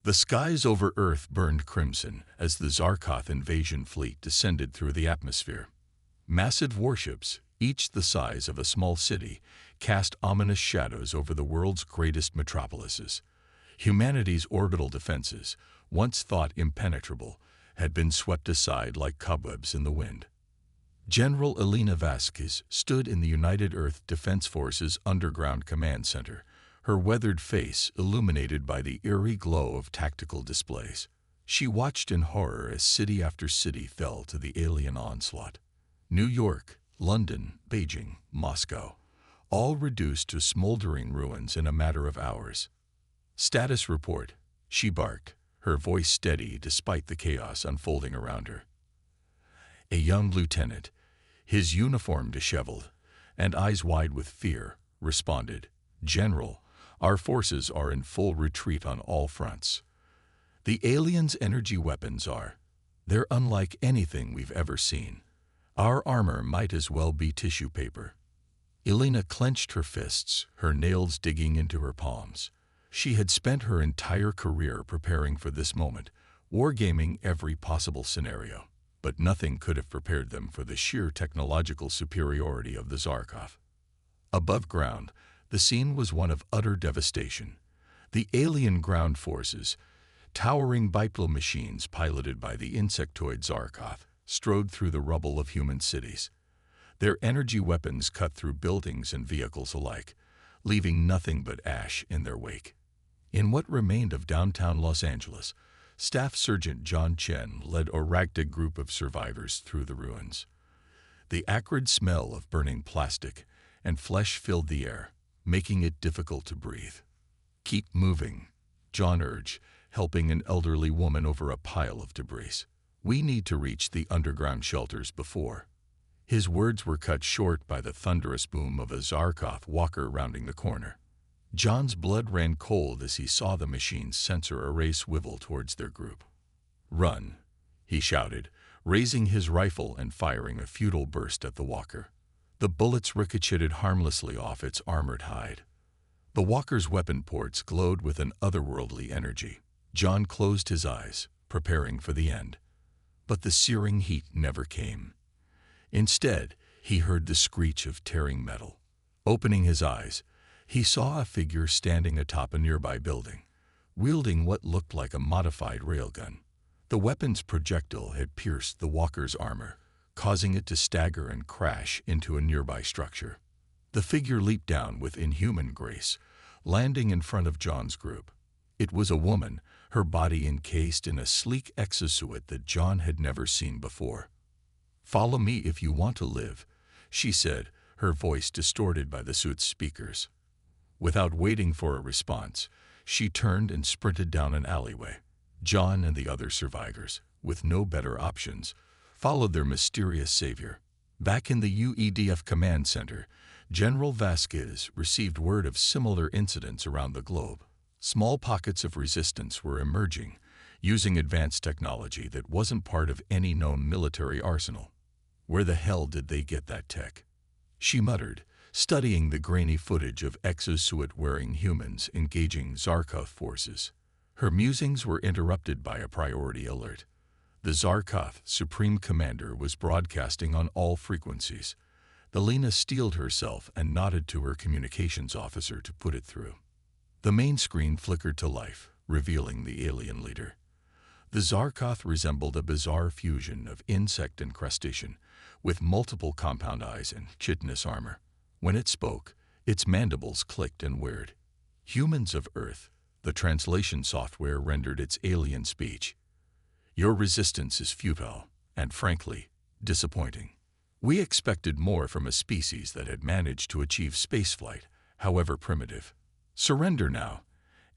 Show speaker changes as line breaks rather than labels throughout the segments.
The skies over Earth burned crimson as the Zarkoth invasion fleet descended through the atmosphere. Massive warships, each the size of a small city, cast ominous shadows over the world's greatest metropolises. Humanity's orbital defenses, once thought impenetrable, had been swept aside like cobwebs in the wind. General Elena Vasquez stood in the United Earth Defense Force's underground command center, her weathered face illuminated by the eerie glow of tactical displays. She watched in horror as city after city fell to the alien onslaught. New York, London, Beijing, Moscow, all reduced to smoldering ruins in a matter of hours. "Status report," she barked, her voice steady despite the chaos unfolding around her. A young lieutenant, his uniform disheveled and eyes wide with fear, responded, "General, our forces are in full retreat on all fronts. The aliens' energy weapons they're unlike anything we've ever seen. Our armor might as well be tissue paper." Elena clenched her fists, her nails digging into her palms. She had spent her entire career preparing for this moment, wargaming every possible scenario, but nothing could have prepared them for the sheer technological superiority of the Zarkoth. Above ground, the scene was one of utter devastation. The alien ground forces, towering bipedal machines piloted by the insectoid Zarkoth, strode through the rubble of human cities. Their energy weapons cut through buildings and vehicles alike, leaving nothing but ash in their wake. In what remained of downtown Los Angeles, Staff Sergeant John Chen led a ragtag group of survivors through the ruins. The acrid smell of burning plastic and flesh filled the air, making it difficult to breathe. "Keep moving," John urged, helping an elderly woman over a pile of debris. "We need to reach the underground shelters before." His words were cut short by the thunderous boom of a Zarkoth walker rounding the corner. John's blood ran cold as he saw the machine's sensor array swivel towards their group. "Run," he shouted, raising his rifle and firing a futile burst at the walker. The bullets ricocheted harmlessly off its armored hide. The walker's weapon ports glowed with an otherworldly energy. John closed his eyes, preparing for the end. But the searing heat never came. Instead, he heard the screech of tearing metal. Opening his eyes, he saw a figure standing atop a nearby building, wielding what looked like a modified railgun. The weapon's projectile had pierced the walker's armor, causing it to stagger and crash into a nearby structure. The figure leaped down with inhuman grace, landing in front of John's group. It was a woman, her body encased in a sleek exosuit that John had never seen before. "Follow me if you want to live," she said, her voice distorted by the suit's speakers. Without waiting for a response, she turned and sprinted down an alleyway. John and the other survivors, with no better options, followed their mysterious savior. Back in the UEDF command center, General Vasquez received word of similar incidents around the globe. Small pockets of resistance were emerging, using advanced technology that wasn't part of any known military arsenal. Where the hell did they get that tech? She muttered, studying the grainy footage of exosuit-wearing humans engaging Zarkoth forces. Her musings were interrupted by a priority alert. The Zarkoth Supreme Commander was broadcasting on all frequencies. Elena steeled herself and nodded to her communications officer to put it through. The main screen flickered to life, revealing the alien leader. The Zarkoth resembled a bizarre fusion of insect and crustacean, with multiple compound eyes and chitinous armor. When it spoke, its mandibles clicked and whirred. "Humans of Earth," the translation software rendered its alien speech. "Your resistance is futile and, frankly, disappointing. We expected more from a species that had managed to achieve spaceflight, however primitive. Surrender now,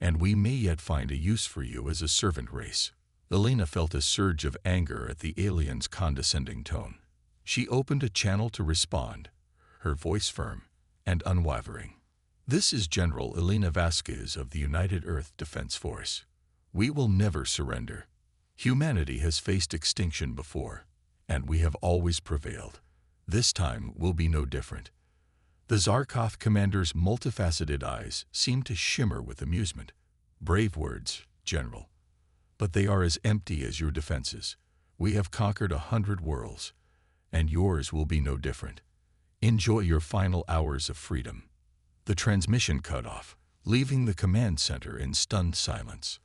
and we may yet find a use for you as a servant race." Elena felt a surge of anger at the alien's condescending tone. She opened a channel to respond, her voice firm and unwavering. "This is General Elena Vasquez of the United Earth Defense Force. We will never surrender. Humanity has faced extinction before, and we have always prevailed. This time will be no different." The Zarkoth commander's multifaceted eyes seemed to shimmer with amusement. "Brave words, General. but they are as empty as your defenses. We have conquered 100 worlds, and yours will be no different. Enjoy your final hours of freedom." The transmission cut off, leaving the command center in stunned silence.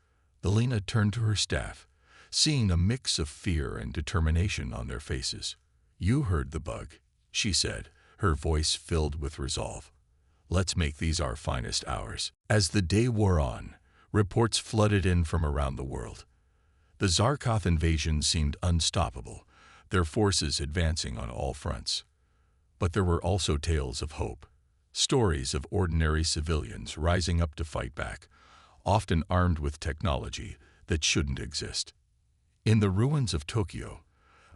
Elena turned to her staff, seeing a mix of fear and determination on their faces. "You heard the bug," she said, her voice filled with resolve. "Let's make these our finest hours." As the day wore on, reports flooded in from around the world. The Zarkoth invasion seemed unstoppable, their forces advancing on all fronts. But there were also tales of hope, stories of ordinary civilians rising up to fight back, often armed with technology that shouldn't exist. In the ruins of Tokyo,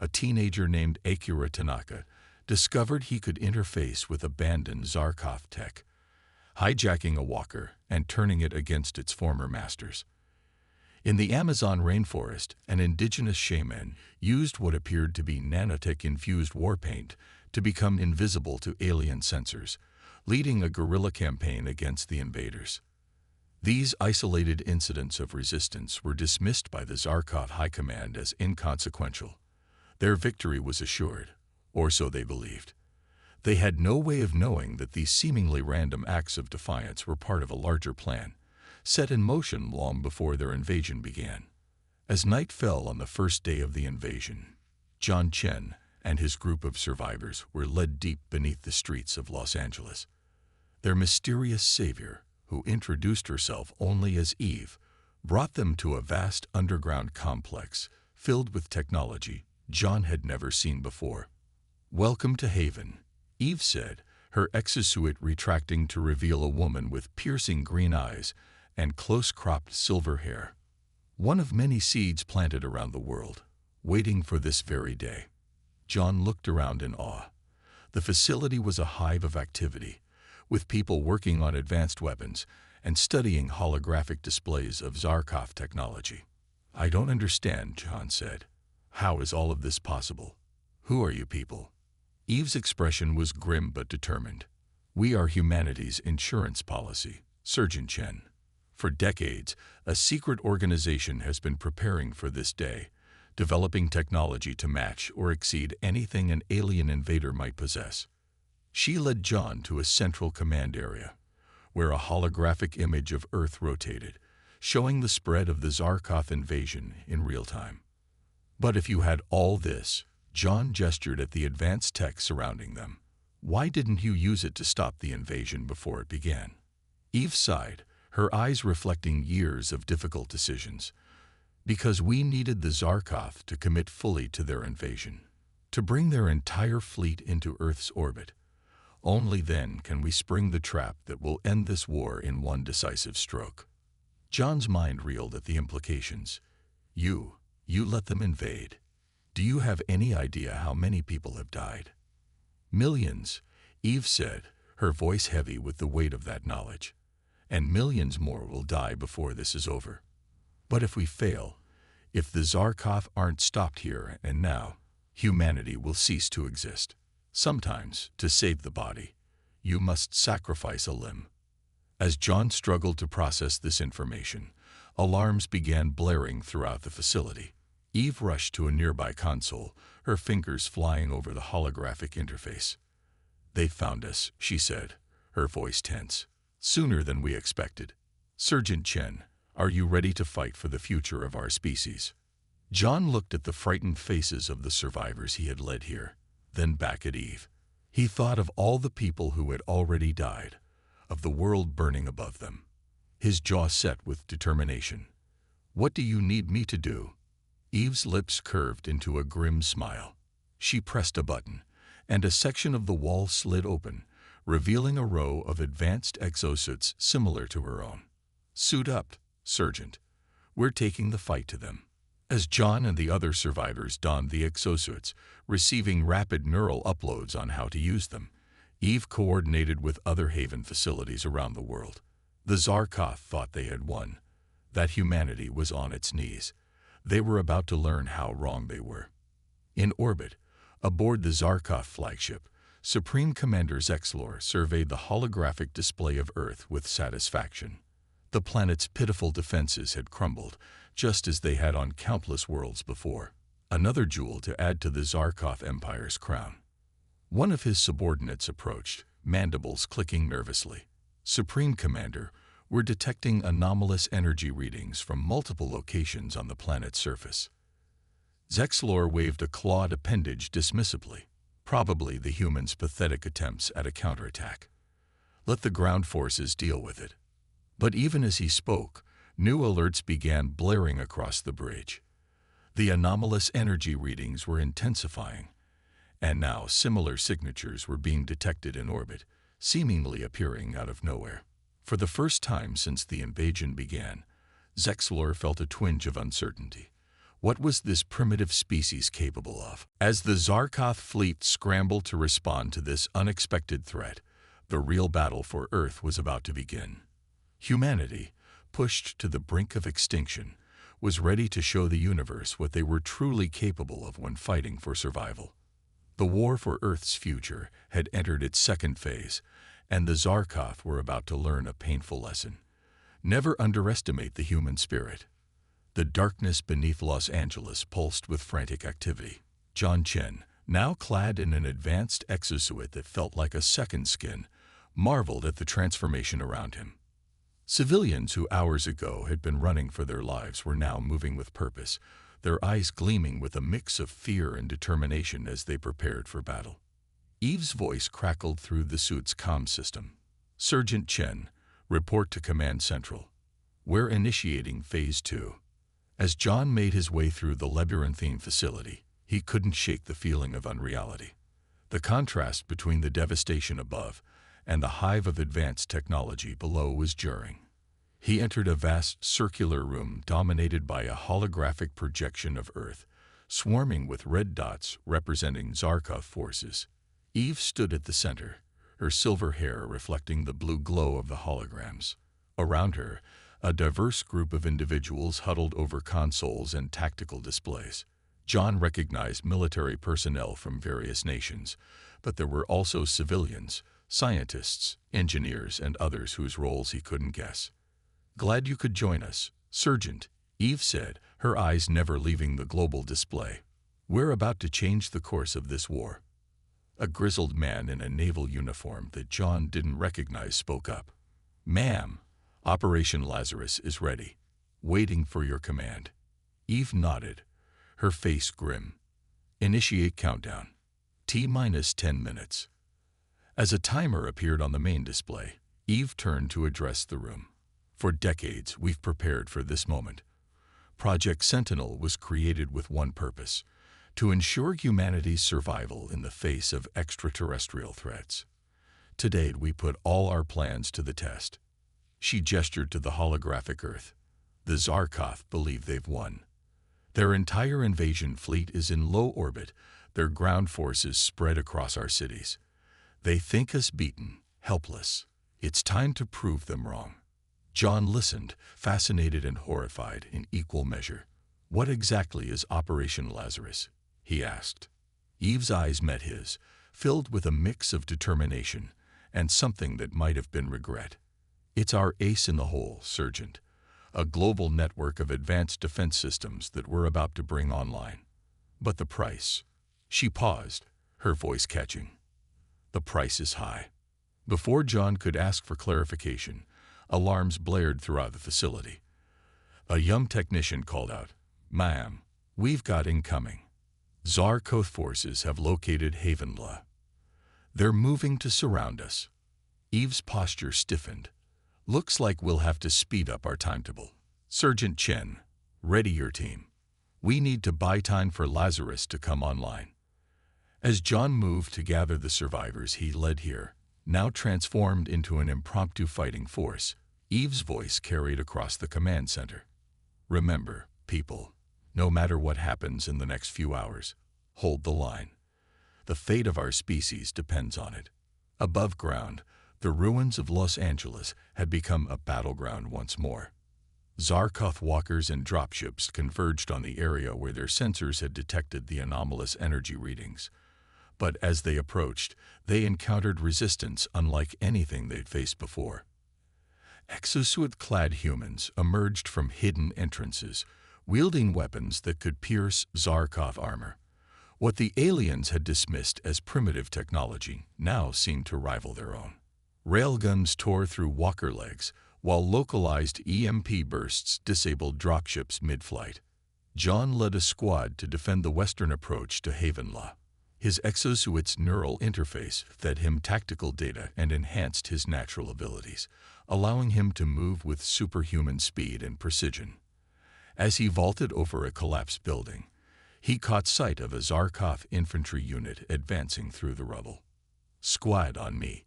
a teenager named Akira Tanaka discovered he could interface with abandoned Zarkoth tech, hijacking a walker and turning it against its former masters. In the Amazon rainforest, an indigenous shaman used what appeared to be nanotech-infused war paint to become invisible to alien sensors, leading a guerrilla campaign against the invaders. These isolated incidents of resistance were dismissed by the Zarkoth High Command as inconsequential. Their victory was assured, or so they believed. They had no way of knowing that these seemingly random acts of defiance were part of a larger plan, set in motion long before their invasion began. As night fell on the first day of the invasion, John Chen and his group of survivors were led deep beneath the streets of Los Angeles. Their mysterious savior, who introduced herself only as Eve, brought them to a vast underground complex filled with technology John had never seen before. "Welcome to Haven," Eve said, her exosuit retracting to reveal a woman with piercing green eyes and close-cropped silver hair. One of many seeds planted around the world, waiting for this very day. John looked around in awe. The facility was a hive of activity, with people working on advanced weapons and studying holographic displays of Zarkoth technology. "I don't understand," John said. "How is all of this possible? Who are you people?" Eve's expression was grim but determined. "We are humanity's insurance policy, Surgeon Chen. For decades, a secret organization has been preparing for this day, developing technology to match or exceed anything an alien invader might possess." She led John to a central command area, where a holographic image of Earth rotated, showing the spread of the Zarkoth invasion in real time. "But if you had all this," John gestured at the advanced tech surrounding them, "why didn't you use it to stop the invasion before it began?" Eve sighed, her eyes reflecting years of difficult decisions. "Because we needed the Zarkoth to commit fully to their invasion, to bring their entire fleet into Earth's orbit. Only then can we spring the trap that will end this war in one decisive stroke." John's mind reeled at the implications. You let them invade. Do you have any idea how many people have died?" "Millions," Eve said, her voice heavy with the weight of that knowledge. "And millions more will die before this is over. But if we fail, if the Zarkoth aren't stopped here and now, humanity will cease to exist. Sometimes, to save the body, you must sacrifice a limb." As John struggled to process this information, alarms began blaring throughout the facility. Eve rushed to a nearby console, her fingers flying over the holographic interface. "They found us," she said, her voice tense. "Sooner than we expected. Surgeon Chen, are you ready to fight for the future of our species?" John looked at the frightened faces of the survivors he had led here, then back at Eve. He thought of all the people who had already died, of the world burning above them. His jaw set with determination. "What do you need me to do?" Eve's lips curved into a grim smile. She pressed a button, and a section of the wall slid open, revealing a row of advanced exosuits similar to her own. "Suit up, Sergeant. We're taking the fight to them." As John and the other survivors donned the exosuits, receiving rapid neural uploads on how to use them, Eve coordinated with other Haven facilities around the world. The Zarkoth thought they had won, that humanity was on its knees. They were about to learn how wrong they were. In orbit, aboard the Zarkoth flagship, Supreme Commander Zexlor surveyed the holographic display of Earth with satisfaction. The planet's pitiful defenses had crumbled, just as they had on countless worlds before. Another jewel to add to the Zarkov Empire's crown. One of his subordinates approached, mandibles clicking nervously. Supreme Commander, we're detecting anomalous energy readings from multiple locations on the planet's surface. Zexlor waved a clawed appendage dismissively, probably the humans' pathetic attempts at a counterattack. Let the ground forces deal with it. But even as he spoke, new alerts began blaring across the bridge. The anomalous energy readings were intensifying, and now similar signatures were being detected in orbit, seemingly appearing out of nowhere. For the first time since the invasion began, Zexlor felt a twinge of uncertainty. What was this primitive species capable of? As the Zarkov fleet scrambled to respond to this unexpected threat, the real battle for Earth was about to begin. Humanity, pushed to the brink of extinction, was ready to show the universe what they were truly capable of when fighting for survival. The war for Earth's future had entered its second phase, and the Zarkov were about to learn a painful lesson. Never underestimate the human spirit. The darkness beneath Los Angeles pulsed with frantic activity. John Chen, now clad in an advanced exosuit that felt like a second skin, marveled at the transformation around him. Civilians who hours ago had been running for their lives were now moving with purpose, their eyes gleaming with a mix of fear and determination as they prepared for battle. Eve's voice crackled through the suit's comm system. Sergeant Chen, report to Command Central. We're initiating Phase 2. As John made his way through the labyrinthine facility, he couldn't shake the feeling of unreality. The contrast between the devastation above and the hive of advanced technology below was jarring. He entered a vast circular room dominated by a holographic projection of Earth, swarming with red dots representing Zarkov forces. Eve stood at the center, her silver hair reflecting the blue glow of the holograms. Around her, a diverse group of individuals huddled over consoles and tactical displays. John recognized military personnel from various nations, but there were also civilians, scientists, engineers, and others whose roles he couldn't guess. Glad you could join us, Sergeant, Eve said, her eyes never leaving the global display. We're about to change the course of this war. A grizzled man in a naval uniform that John didn't recognize spoke up. Ma'am, Operation Lazarus is ready, waiting for your command. Eve nodded, her face grim. Initiate countdown. T-minus 10 minutes. As a timer appeared on the main display, Eve turned to address the room. For decades, we've prepared for this moment. Project Sentinel was created with one purpose: to ensure humanity's survival in the face of extraterrestrial threats. To date, we put all our plans to the test. She gestured to the holographic Earth. The Zarkov believe they've won. Their entire invasion fleet is in low orbit, their ground forces spread across our cities. They think us beaten, helpless. It's time to prove them wrong. John listened, fascinated and horrified in equal measure. What exactly is Operation Lazarus? He asked. Eve's eyes met his, filled with a mix of determination and something that might have been regret. It's our ace in the hole, Sergeant. A global network of advanced defense systems that we're about to bring online. But the price. She paused, her voice catching. The price is high. Before John could ask for clarification, alarms blared throughout the facility. A young technician called out, "Ma'am, we've got incoming. Zarkov forces have located Havenla. They're moving to surround us." Eve's posture stiffened. Looks like we'll have to speed up our timetable. Sergeant Chen, ready your team. We need to buy time for Lazarus to come online. As John moved to gather the survivors he led here, now transformed into an impromptu fighting force, Eve's voice carried across the command center. Remember, people, no matter what happens in the next few hours, hold the line. The fate of our species depends on it. Above ground, the ruins of Los Angeles had become a battleground once more. Zarkov walkers and dropships converged on the area where their sensors had detected the anomalous energy readings. But as they approached, they encountered resistance unlike anything they'd faced before. Exosuit-clad humans emerged from hidden entrances, wielding weapons that could pierce Zarkov armor. What the aliens had dismissed as primitive technology now seemed to rival their own. Railguns tore through walker legs, while localized EMP bursts disabled dropships mid-flight. John led a squad to defend the western approach to Havenla. His exosuit's neural interface fed him tactical data and enhanced his natural abilities, allowing him to move with superhuman speed and precision. As he vaulted over a collapsed building, he caught sight of a Zarkov infantry unit advancing through the rubble. "Squad on me,"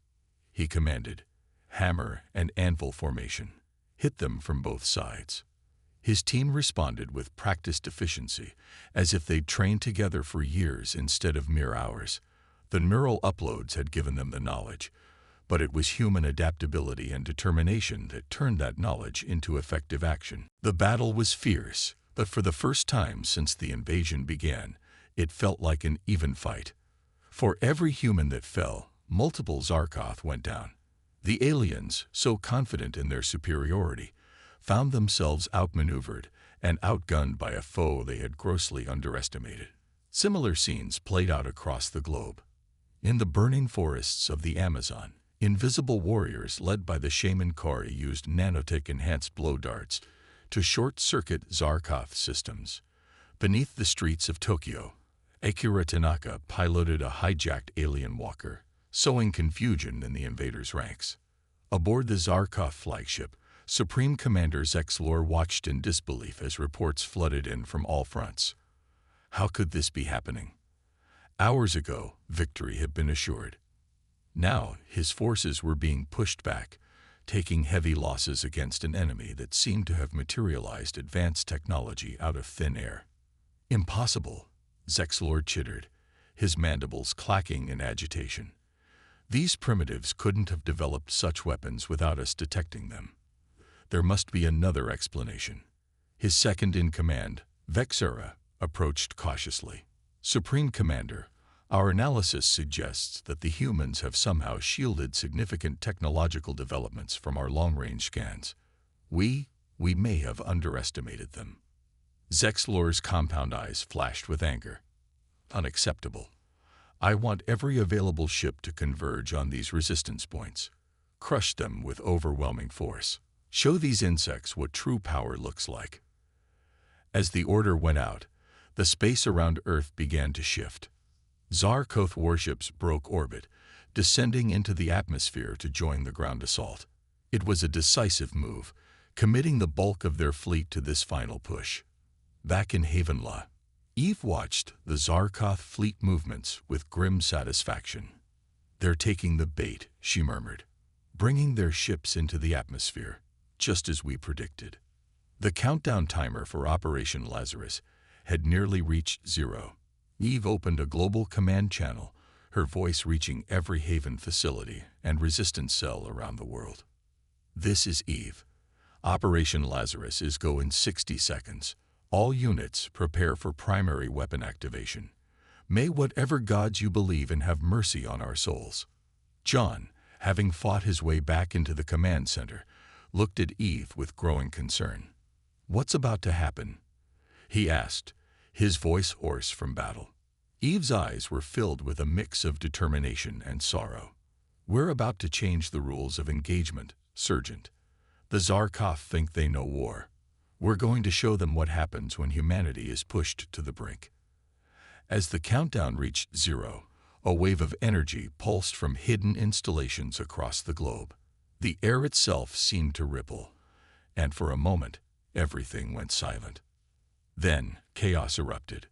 he commanded. Hammer and anvil formation. Hit them from both sides. His team responded with practiced efficiency, as if they'd trained together for years instead of mere hours. The neural uploads had given them the knowledge, but it was human adaptability and determination that turned that knowledge into effective action. The battle was fierce, but for the first time since the invasion began, it felt like an even fight. For every human that fell, multiple Zarkov went down. The aliens, so confident in their superiority, found themselves outmaneuvered and outgunned by a foe they had grossly underestimated. Similar scenes played out across the globe. In the burning forests of the Amazon, invisible warriors led by the shaman Kori used nanotech-enhanced blow darts to short-circuit Zarkov systems. Beneath the streets of Tokyo, Akira Tanaka piloted a hijacked alien walker, sowing confusion in the invaders' ranks. Aboard the Zarkov flagship, Supreme Commander Zexlor watched in disbelief as reports flooded in from all fronts. How could this be happening? Hours ago, victory had been assured. Now, his forces were being pushed back, taking heavy losses against an enemy that seemed to have materialized advanced technology out of thin air. "Impossible," Zexlor chittered, his mandibles clacking in agitation. "These primitives couldn't have developed such weapons without us detecting them. There must be another explanation." His second-in-command, Vexera, approached cautiously. "Supreme Commander, our analysis suggests that the humans have somehow shielded significant technological developments from our long-range scans. We may have underestimated them." Zexlor's compound eyes flashed with anger. "Unacceptable. I want every available ship to converge on these resistance points. Crush them with overwhelming force. Show these insects what true power looks like." As the order went out, the space around Earth began to shift. Zarkov warships broke orbit, descending into the atmosphere to join the ground assault. It was a decisive move, committing the bulk of their fleet to this final push. Back in Havenla, Eve watched the Zarkov fleet movements with grim satisfaction. "They're taking the bait," she murmured, "bringing their ships into the atmosphere, just as we predicted." The countdown timer for Operation Lazarus had nearly reached 0. Eve opened a global command channel, her voice reaching every Haven facility and resistance cell around the world. "This is Eve. Operation Lazarus is go in 60 seconds. All units prepare for primary weapon activation. May whatever gods you believe in have mercy on our souls." John, having fought his way back into the command center, looked at Eve with growing concern. "What's about to happen?" he asked, his voice hoarse from battle. Eve's eyes were filled with a mix of determination and sorrow. "We're about to change the rules of engagement, Sergeant. The Zarkov think they know war. We're going to show them what happens when humanity is pushed to the brink." As the countdown reached 0, a wave of energy pulsed from hidden installations across the globe. The air itself seemed to ripple, and for a moment, everything went silent. Then, chaos erupted.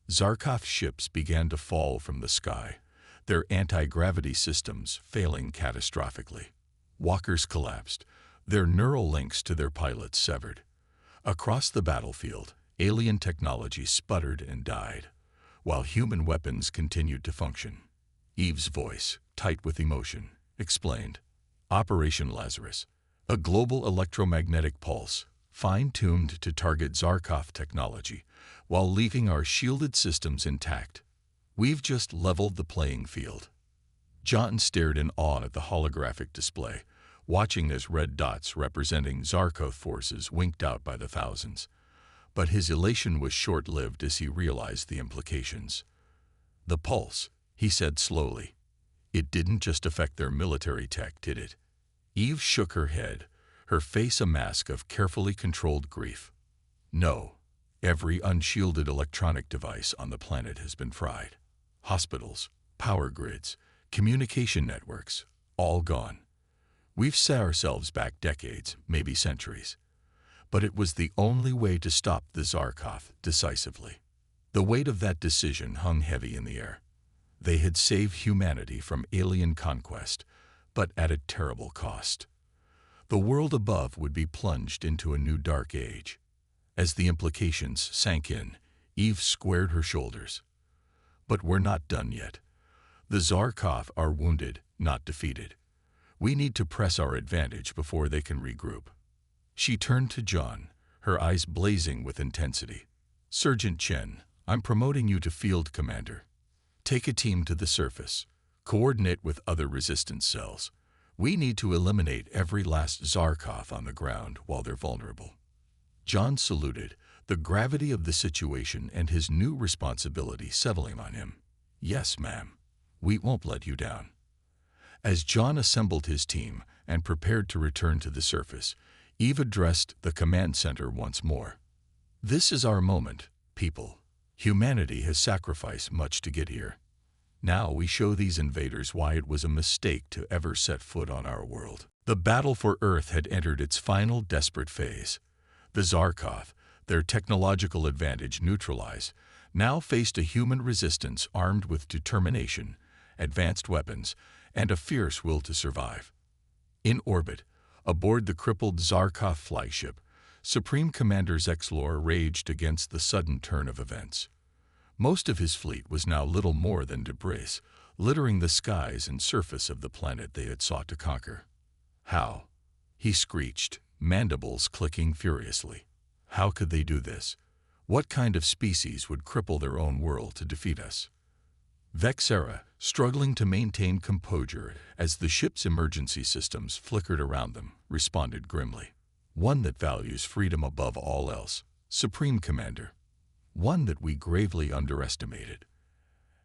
Zarkov ships began to fall from the sky, their anti-gravity systems failing catastrophically. Walkers collapsed, their neural links to their pilots severed. Across the battlefield, alien technology sputtered and died, while human weapons continued to function. Eve's voice, tight with emotion, explained, "Operation Lazarus, a global electromagnetic pulse, fine-tuned to target Zarkov technology, while leaving our shielded systems intact. We've just leveled the playing field." John stared in awe at the holographic display, watching as red dots representing Zarkoth forces winked out by the thousands. But his elation was short-lived as he realized the implications. "The pulse," he said slowly. "It didn't just affect their military tech, did it?" Eve shook her head, her face a mask of carefully controlled grief. "No. Every unshielded electronic device on the planet has been fried. Hospitals, power grids, communication networks, all gone. We've set ourselves back decades, maybe centuries. But it was the only way to stop the Zarkoth decisively." The weight of that decision hung heavy in the air. They had saved humanity from alien conquest, but at a terrible cost. The world above would be plunged into a new dark age. As the implications sank in, Eve squared her shoulders. "But we're not done yet. The Zarkoth are wounded, not defeated. We need to press our advantage before they can regroup." She turned to John, her eyes blazing with intensity. "Sergeant Chen, I'm promoting you to field commander. Take a team to the surface. Coordinate with other resistance cells. We need to eliminate every last Zarkoth on the ground while they're vulnerable." John saluted, the gravity of the situation and his new responsibility settling on him. "Yes, ma'am. We won't let you down." As John assembled his team and prepared to return to the surface, Eve addressed the command center once more. "This is our moment, people. Humanity has sacrificed much to get here. Now we show these invaders why it was a mistake to ever set foot on our world." The battle for Earth had entered its final desperate phase. The Zarkoth, their technological advantage neutralized, now faced a human resistance armed with determination, advanced weapons, and a fierce will to survive. In orbit, aboard the crippled Zarkoth flagship, Supreme Commander Zexlor raged against the sudden turn of events. Most of his fleet was now little more than debris, littering the skies and surface of the planet they had sought to conquer. "How?" he screeched, mandibles clicking furiously. "How could they do this? What kind of species would cripple their own world to defeat us?" Vexera, struggling to maintain composure as the ship's emergency systems flickered around them, responded grimly. "One that values freedom above all else, Supreme Commander. One that we gravely underestimated."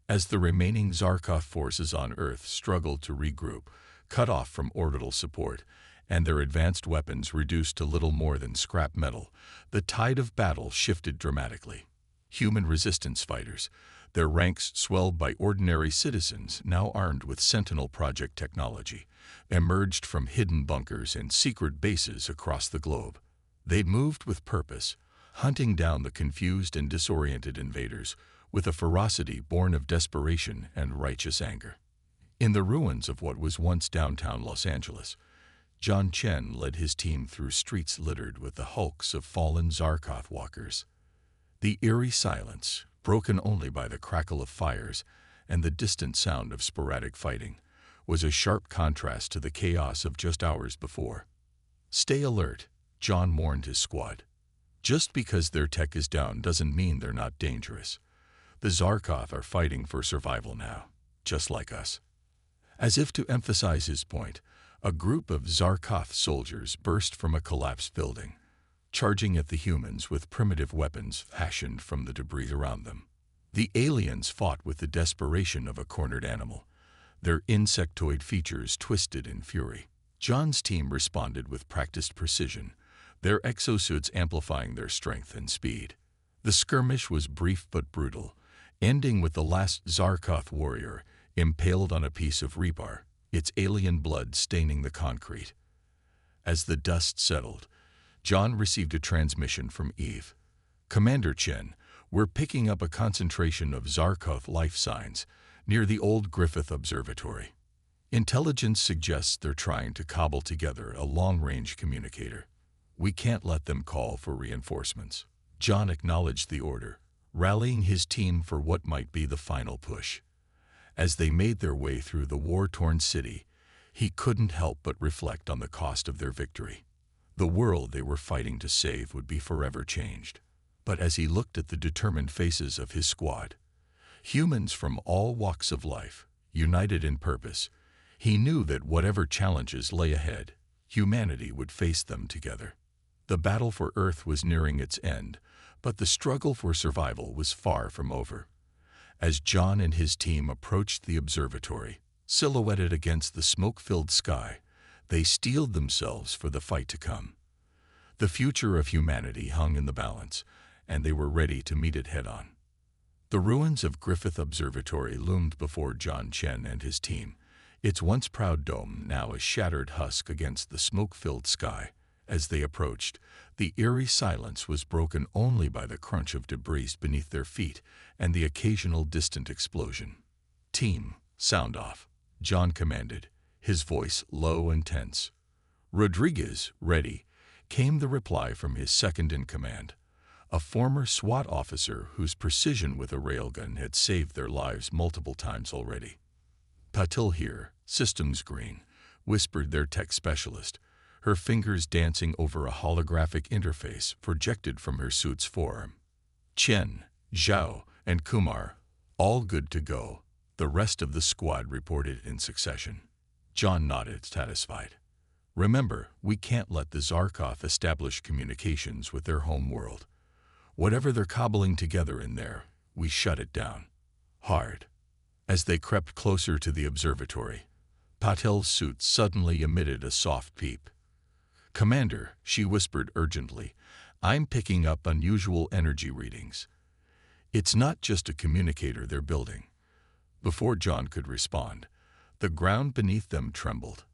As the remaining Zarkoth forces on Earth struggled to regroup, cut off from orbital support, and their advanced weapons reduced to little more than scrap metal, the tide of battle shifted dramatically. Human resistance fighters, their ranks swelled by ordinary citizens now armed with Sentinel Project technology, emerged from hidden bunkers and secret bases across the globe. They'd moved with purpose, hunting down the confused and disoriented invaders with a ferocity born of desperation and righteous anger. In the ruins of what was once downtown Los Angeles, John Chen led his team through streets littered with the hulks of fallen Zarkoth walkers. The eerie silence, broken only by the crackle of fires and the distant sound of sporadic fighting, was a sharp contrast to the chaos of just hours before. "Stay alert," John warned his squad. "Just because their tech is down doesn't mean they're not dangerous. The Zarkoth are fighting for survival now, just like us." As if to emphasize his point, a group of Zarkoth soldiers burst from a collapsed building, charging at the humans with primitive weapons fashioned from the debris around them. The aliens fought with the desperation of a cornered animal, their insectoid features twisted in fury. John's team responded with practiced precision, their exosuits amplifying their strength and speed. The skirmish was brief but brutal, ending with the last Zarkoth warrior impaled on a piece of rebar, its alien blood staining the concrete. As the dust settled, John received a transmission from Eve. "Commander Chen, we're picking up a concentration of Zarkoth life signs near the old Griffith Observatory. Intelligence suggests they're trying to cobble together a long-range communicator. We can't let them call for reinforcements." John acknowledged the order, rallying his team for what might be the final push. As they made their way through the war-torn city, he couldn't help but reflect on the cost of their victory. The world they were fighting to save would be forever changed. But as he looked at the determined faces of his squad, humans from all walks of life, united in purpose, he knew that whatever challenges lay ahead, Humanity would face them together. The battle for Earth was nearing its end, but the struggle for survival was far from over. As John and his team approached the observatory, silhouetted against the smoke-filled sky, they steeled themselves for the fight to come. The future of humanity hung in the balance, and they were ready to meet it head-on. The ruins of Griffith Observatory loomed before John Chen and his team, its once proud dome now a shattered husk against the smoke-filled sky. As they approached, the eerie silence was broken only by the crunch of debris beneath their feet and the occasional distant explosion. "Team, sound off," John commanded, his voice low and tense. "Rodriguez, ready," came the reply from his second-in-command, a former SWAT officer whose precision with a railgun had saved their lives multiple times already. "Patil here, systems green," whispered their tech specialist, her fingers dancing over a holographic interface projected from her suit's forearm. "Chen, Zhao, and Kumar, all good to go," the rest of the squad reported in succession. John nodded, satisfied. "Remember, we can't let the Zarkov establish communications with their home world. Whatever they're cobbling together in there, we shut it down. Hard." As they crept closer to the observatory, Patel's suit suddenly emitted a soft peep. "Commander," she whispered urgently, "I'm picking up unusual energy readings. It's not just a communicator they're building." Before John could respond, the ground beneath them trembled.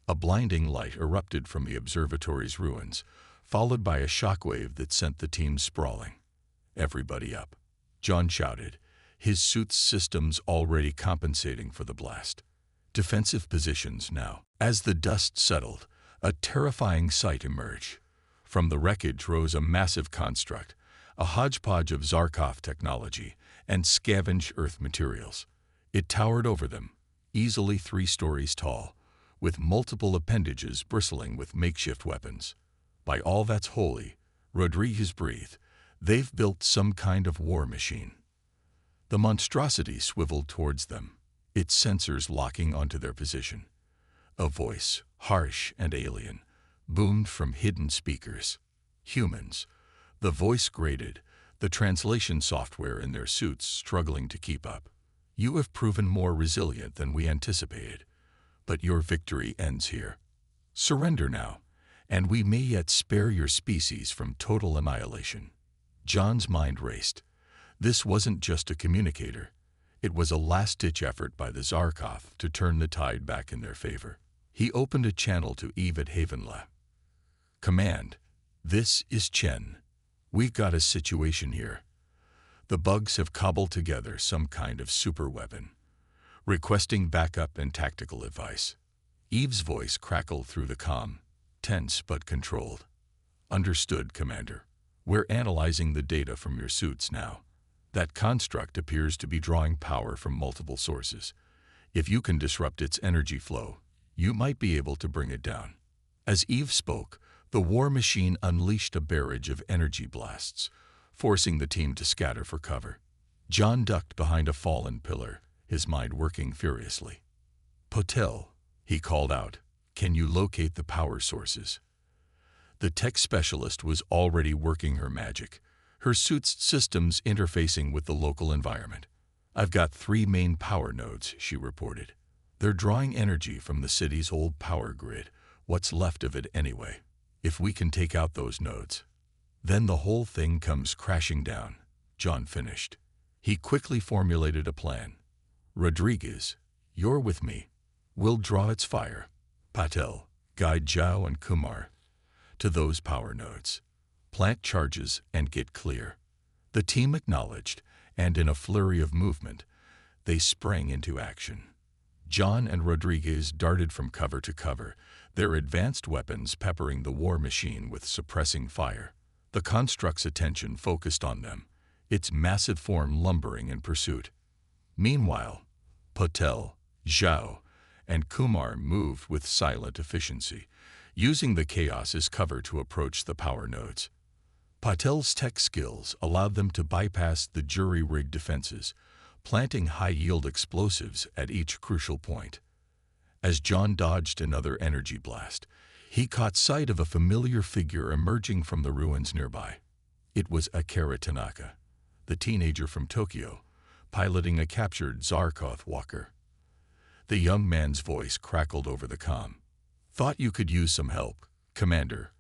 A blinding light erupted from the observatory's ruins, followed by a shockwave that sent the team sprawling. "Everybody up," John shouted, his suit's systems already compensating for the blast. "Defensive positions now." As the dust settled, a terrifying sight emerged. From the wreckage rose a massive construct, a hodgepodge of Zarkov technology and scavenged Earth materials. It towered over them, easily 3 stories tall, with multiple appendages bristling with makeshift weapons. "By all that's holy," Rodriguez breathed, "they've built some kind of war machine." The monstrosity swiveled towards them, its sensors locking onto their position. A voice, harsh and alien, boomed from hidden speakers. "Humans." The voice grated, the translation software in their suits struggling to keep up. "You have proven more resilient than we anticipated, but your victory ends here. Surrender now, and we may yet spare your species from total annihilation." John's mind raced. This wasn't just a communicator. It was a last-ditch effort by the Zarkov to turn the tide back in their favor. He opened a channel to Eve at Havenla. "Command, this is Chen. We've got a situation here. The bugs have cobbled together some kind of superweapon. Requesting backup and tactical advice." Eve's voice crackled through the comm, tense but controlled. "Understood, Commander. We're analyzing the data from your suits now. That construct appears to be drawing power from multiple sources. If you can disrupt its energy flow, you might be able to bring it down." As Eve spoke, the war machine unleashed a barrage of energy blasts, forcing the team to scatter for cover. John ducked behind a fallen pillar, his mind working furiously. "Patel," he called out, "can you locate the power sources?" The tech specialist was already working her magic, her suit's systems interfacing with the local environment. "I've got 3 main power nodes," she reported. "They're drawing energy from the city's old power grid, what's left of it anyway. If we can take out those nodes, then the whole thing comes crashing down," John finished. He quickly formulated a plan. "Rodriguez, you're with me. We'll draw its fire. Patel, guide Zhao and Kumar to those power nodes. Plant charges and get clear." The team acknowledged, and in a flurry of movement, they sprang into action. John and Rodriguez darted from cover to cover, their advanced weapons peppering the war machine with suppressing fire. The construct's attention focused on them, its massive form lumbering in pursuit. Meanwhile, Patel, Zhao, and Kumar moved with silent efficiency, using the chaos as cover to approach the power nodes. Patel's tech skills allowed them to bypass the jury-rigged defenses, planting high-yield explosives at each crucial point. As John dodged another energy blast, He caught sight of a familiar figure emerging from the ruins nearby. It was Akira Tanaka, the teenager from Tokyo, piloting a captured Zarkoth walker. The young man's voice crackled over the comm. "Thought you could use some help, Commander,"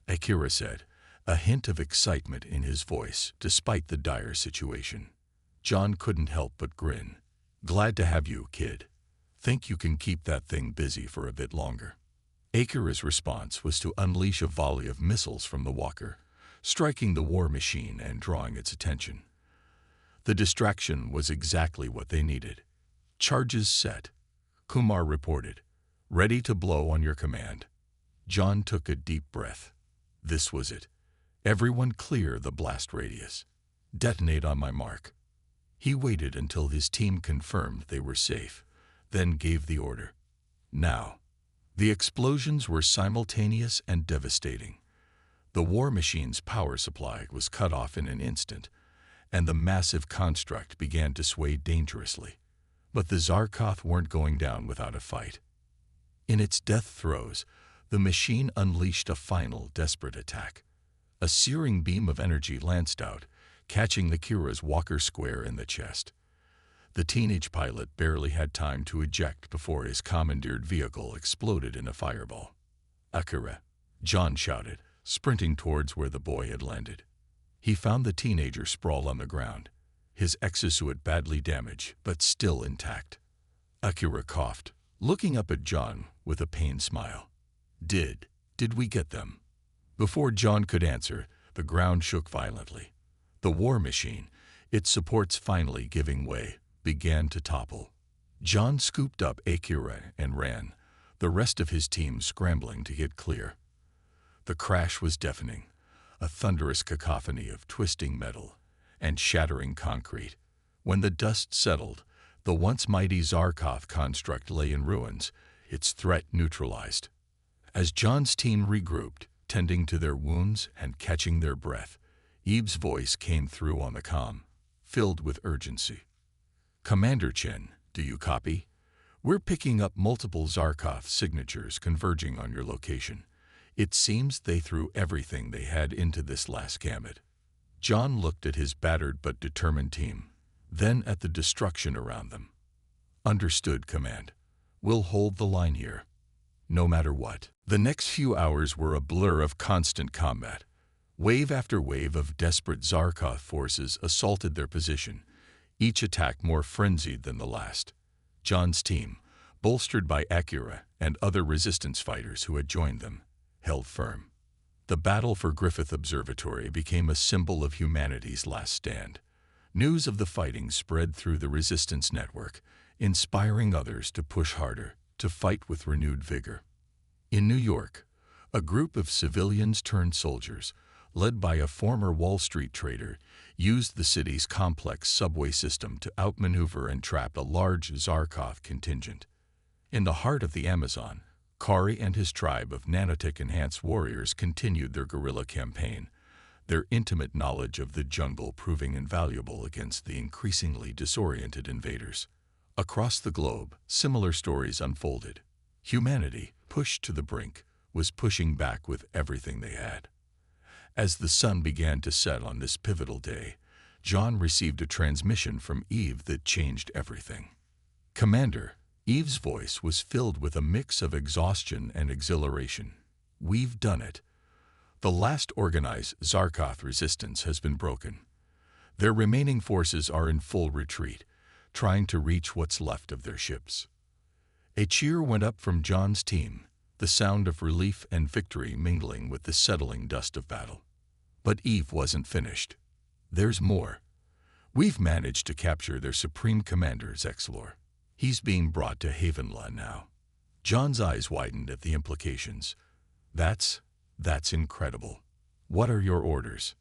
Akira said, a hint of excitement in his voice despite the dire situation. John couldn't help but grin. "Glad to have you, kid. Think you can keep that thing busy for a bit longer?" Akira's response was to unleash a volley of missiles from the walker, striking the war machine and drawing its attention. The distraction was exactly what they needed. "Charges set," Kumar reported. "Ready to blow on your command." John took a deep breath. This was it. Everyone clear the blast radius. Detonate on my mark. He waited until his team confirmed they were safe, then gave the order. Now. The explosions were simultaneous and devastating. The war machine's power supply was cut off in an instant, and the massive construct began to sway dangerously. But the Zarkoth weren't going down without a fight. In its death throes, the machine unleashed a final, desperate attack. A searing beam of energy lanced out, catching Akira's walker square in the chest. The teenage pilot barely had time to eject before his commandeered vehicle exploded in a fireball. "Akira!" John shouted, sprinting towards where the boy had landed. He found the teenager sprawled on the ground, his exosuit badly damaged but still intact. Akira coughed, looking up at John with a pained smile. Did we get them?" Before John could answer, the ground shook violently. The war machine, its supports finally giving way, began to topple. John scooped up Akira and ran, the rest of his team scrambling to get clear. The crash was deafening, a thunderous cacophony of twisting metal and shattering concrete. When the dust settled, the once mighty Zarkoth construct lay in ruins, its threat neutralized. As John's team regrouped, tending to their wounds and catching their breath, Eve's voice came through on the comm, filled with urgency. "Commander Chen, do you copy? We're picking up multiple Zarkoth signatures converging on your location. It seems they threw everything they had into this last gambit." John looked at his battered but determined team, then at the destruction around them. "Understood, Command. We'll hold the line here, no matter what." The next few hours were a blur of constant combat. Wave after wave of desperate Zarkoth forces assaulted their position, each attack more frenzied than the last. John's team, bolstered by Akira and other resistance fighters who had joined them, held firm. The battle for Griffith Observatory became a symbol of humanity's last stand. News of the fighting spread through the resistance network, inspiring others to push harder, to fight with renewed vigor. In New York, a group of civilians turned soldiers, led by a former Wall Street trader, used the city's complex subway system to outmaneuver and trap a large Zarkoth contingent. In the heart of the Amazon, Kari and his tribe of nanotech-enhanced warriors continued their guerrilla campaign, their intimate knowledge of the jungle proving invaluable against the increasingly disoriented invaders. Across the globe, similar stories unfolded. Humanity, pushed to the brink, was pushing back with everything they had. As the sun began to set on this pivotal day, John received a transmission from Eve that changed everything. "Commander," Eve's voice was filled with a mix of exhaustion and exhilaration. "We've done it. The last organized Zarkoth resistance has been broken. Their remaining forces are in full retreat, trying to reach what's left of their ships." A cheer went up from John's team, the sound of relief and victory mingling with the settling dust of battle. But Eve wasn't finished. "There's more. We've managed to capture their supreme commander, Zexlor. He's being brought to Havenla now." John's eyes widened at the implications. That's incredible. What are your orders?"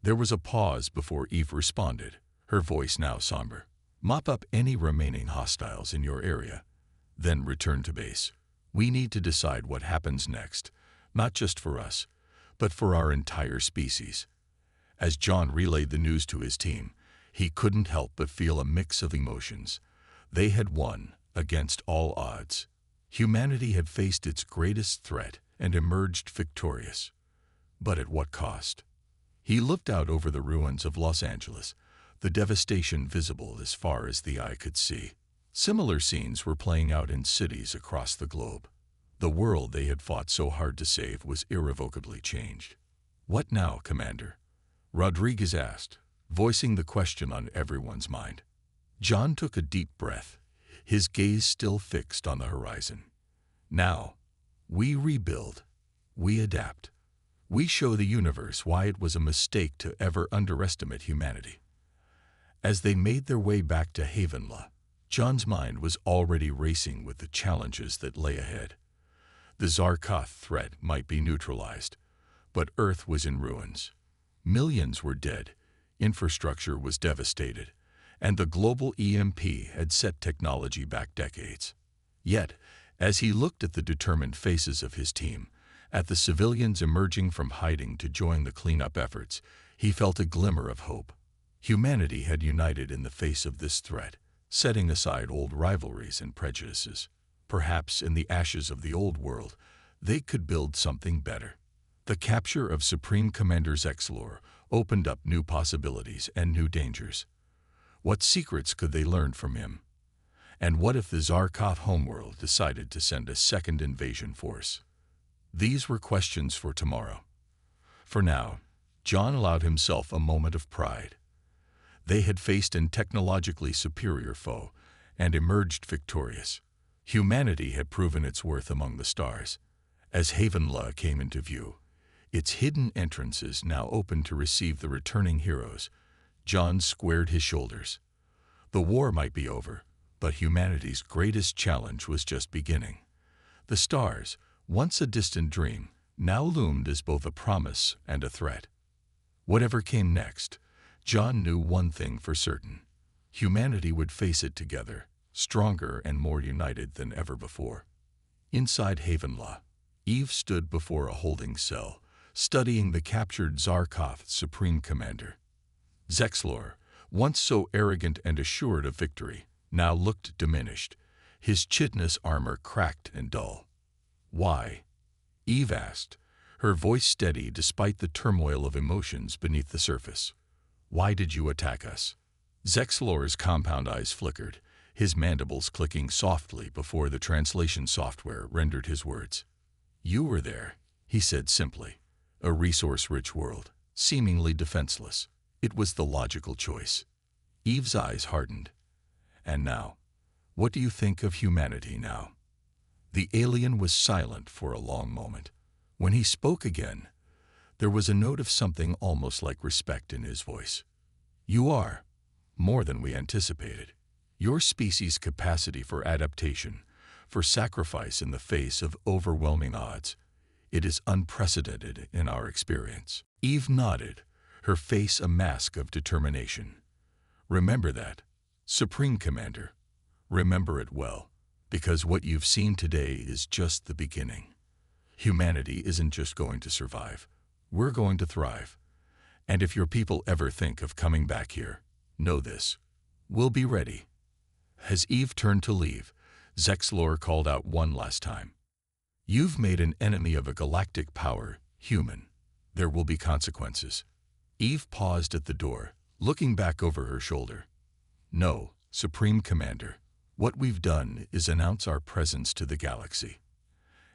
There was a pause before Eve responded, her voice now somber. "Mop up any remaining hostiles in your area, then return to base. We need to decide what happens next, not just for us, but for our entire species." As John relayed the news to his team, he couldn't help but feel a mix of emotions. They had won against all odds. Humanity had faced its greatest threat, and emerged victorious. But at what cost? He looked out over the ruins of Los Angeles, the devastation visible as far as the eye could see. Similar scenes were playing out in cities across the globe. The world they had fought so hard to save was irrevocably changed. "What now, Commander?" Rodriguez asked, voicing the question on everyone's mind. John took a deep breath, his gaze still fixed on the horizon. "Now, we rebuild, we adapt. We show the universe why it was a mistake to ever underestimate humanity." As they made their way back to Havenla, John's mind was already racing with the challenges that lay ahead. The Zarkoth threat might be neutralized, but Earth was in ruins. Millions were dead, infrastructure was devastated, and the global EMP had set technology back decades. Yet, as he looked at the determined faces of his team, at the civilians emerging from hiding to join the cleanup efforts, he felt a glimmer of hope. Humanity had united in the face of this threat, setting aside old rivalries and prejudices. Perhaps in the ashes of the old world, they could build something better. The capture of Supreme Commander Zexlor opened up new possibilities and new dangers. What secrets could they learn from him? And what if the Zarkoth homeworld decided to send a second invasion force? These were questions for tomorrow. For now, John allowed himself a moment of pride. They had faced a technologically superior foe and emerged victorious. Humanity had proven its worth among the stars. As Havenla came into view, its hidden entrances now open to receive the returning heroes, John squared his shoulders. The war might be over, but humanity's greatest challenge was just beginning. The stars, once a distant dream, now loomed as both a promise and a threat. Whatever came next, John knew one thing for certain. Humanity would face it together, stronger and more united than ever before. Inside Havenla, Eve stood before a holding cell, studying the captured Zarkoth Supreme Commander. Zexlor, once so arrogant and assured of victory, now looked diminished, his chitinous armor cracked and dull. "Why?" Eve asked, her voice steady despite the turmoil of emotions beneath the surface. "Why did you attack us?" Zexlor's compound eyes flickered, his mandibles clicking softly before the translation software rendered his words. "You were there," he said simply. "A resource-rich world, seemingly defenseless. It was the logical choice." Eve's eyes hardened. "And now, what do you think of humanity now?" The alien was silent for a long moment. When he spoke again, there was a note of something almost like respect in his voice. "You are, more than we anticipated. Your species' capacity for adaptation, for sacrifice in the face of overwhelming odds, it is unprecedented in our experience." Eve nodded, her face a mask of determination. "Remember that, Supreme Commander. Remember it well, because what you've seen today is just the beginning. Humanity isn't just going to survive. We're going to thrive. And if your people ever think of coming back here, know this. We'll be ready." As Eve turned to leave, Zexlor called out one last time. "You've made an enemy of a galactic power, human. There will be consequences." Eve paused at the door, looking back over her shoulder. "No, Supreme Commander. What we've done is announce our presence to the galaxy.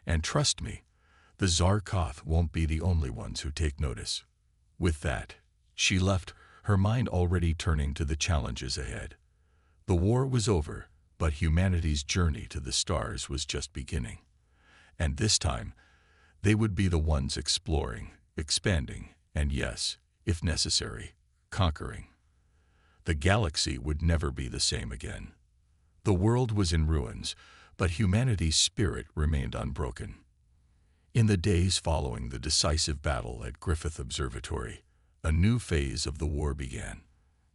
And trust me, the Zarkoth won't be the only ones who take notice." With that, she left, her mind already turning to the challenges ahead. The war was over, but humanity's journey to the stars was just beginning. And this time, they would be the ones exploring, expanding, and yes, if necessary, conquering. The galaxy would never be the same again. The world was in ruins, but humanity's spirit remained unbroken. In the days following the decisive battle at Griffith Observatory, a new phase of the war began.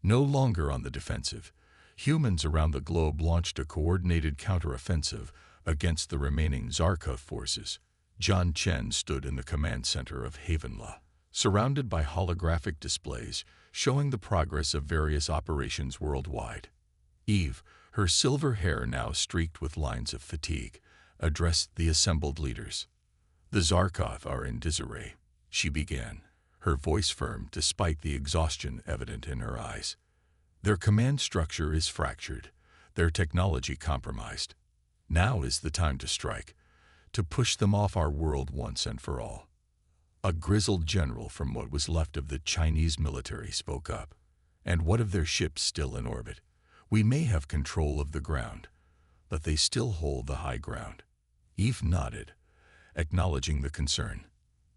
No longer on the defensive, humans around the globe launched a coordinated counteroffensive against the remaining Zarkoth forces. John Chen stood in the command center of Havenla, surrounded by holographic displays showing the progress of various operations worldwide. Eve, her silver hair now streaked with lines of fatigue, addressed the assembled leaders. "The Zarkov are in disarray," she began, her voice firm despite the exhaustion evident in her eyes. "Their command structure is fractured, their technology compromised. Now is the time to strike, to push them off our world once and for all." A grizzled general from what was left of the Chinese military spoke up. "And what of their ships still in orbit? We may have control of the ground, but they still hold the high ground." Eve nodded, acknowledging the concern.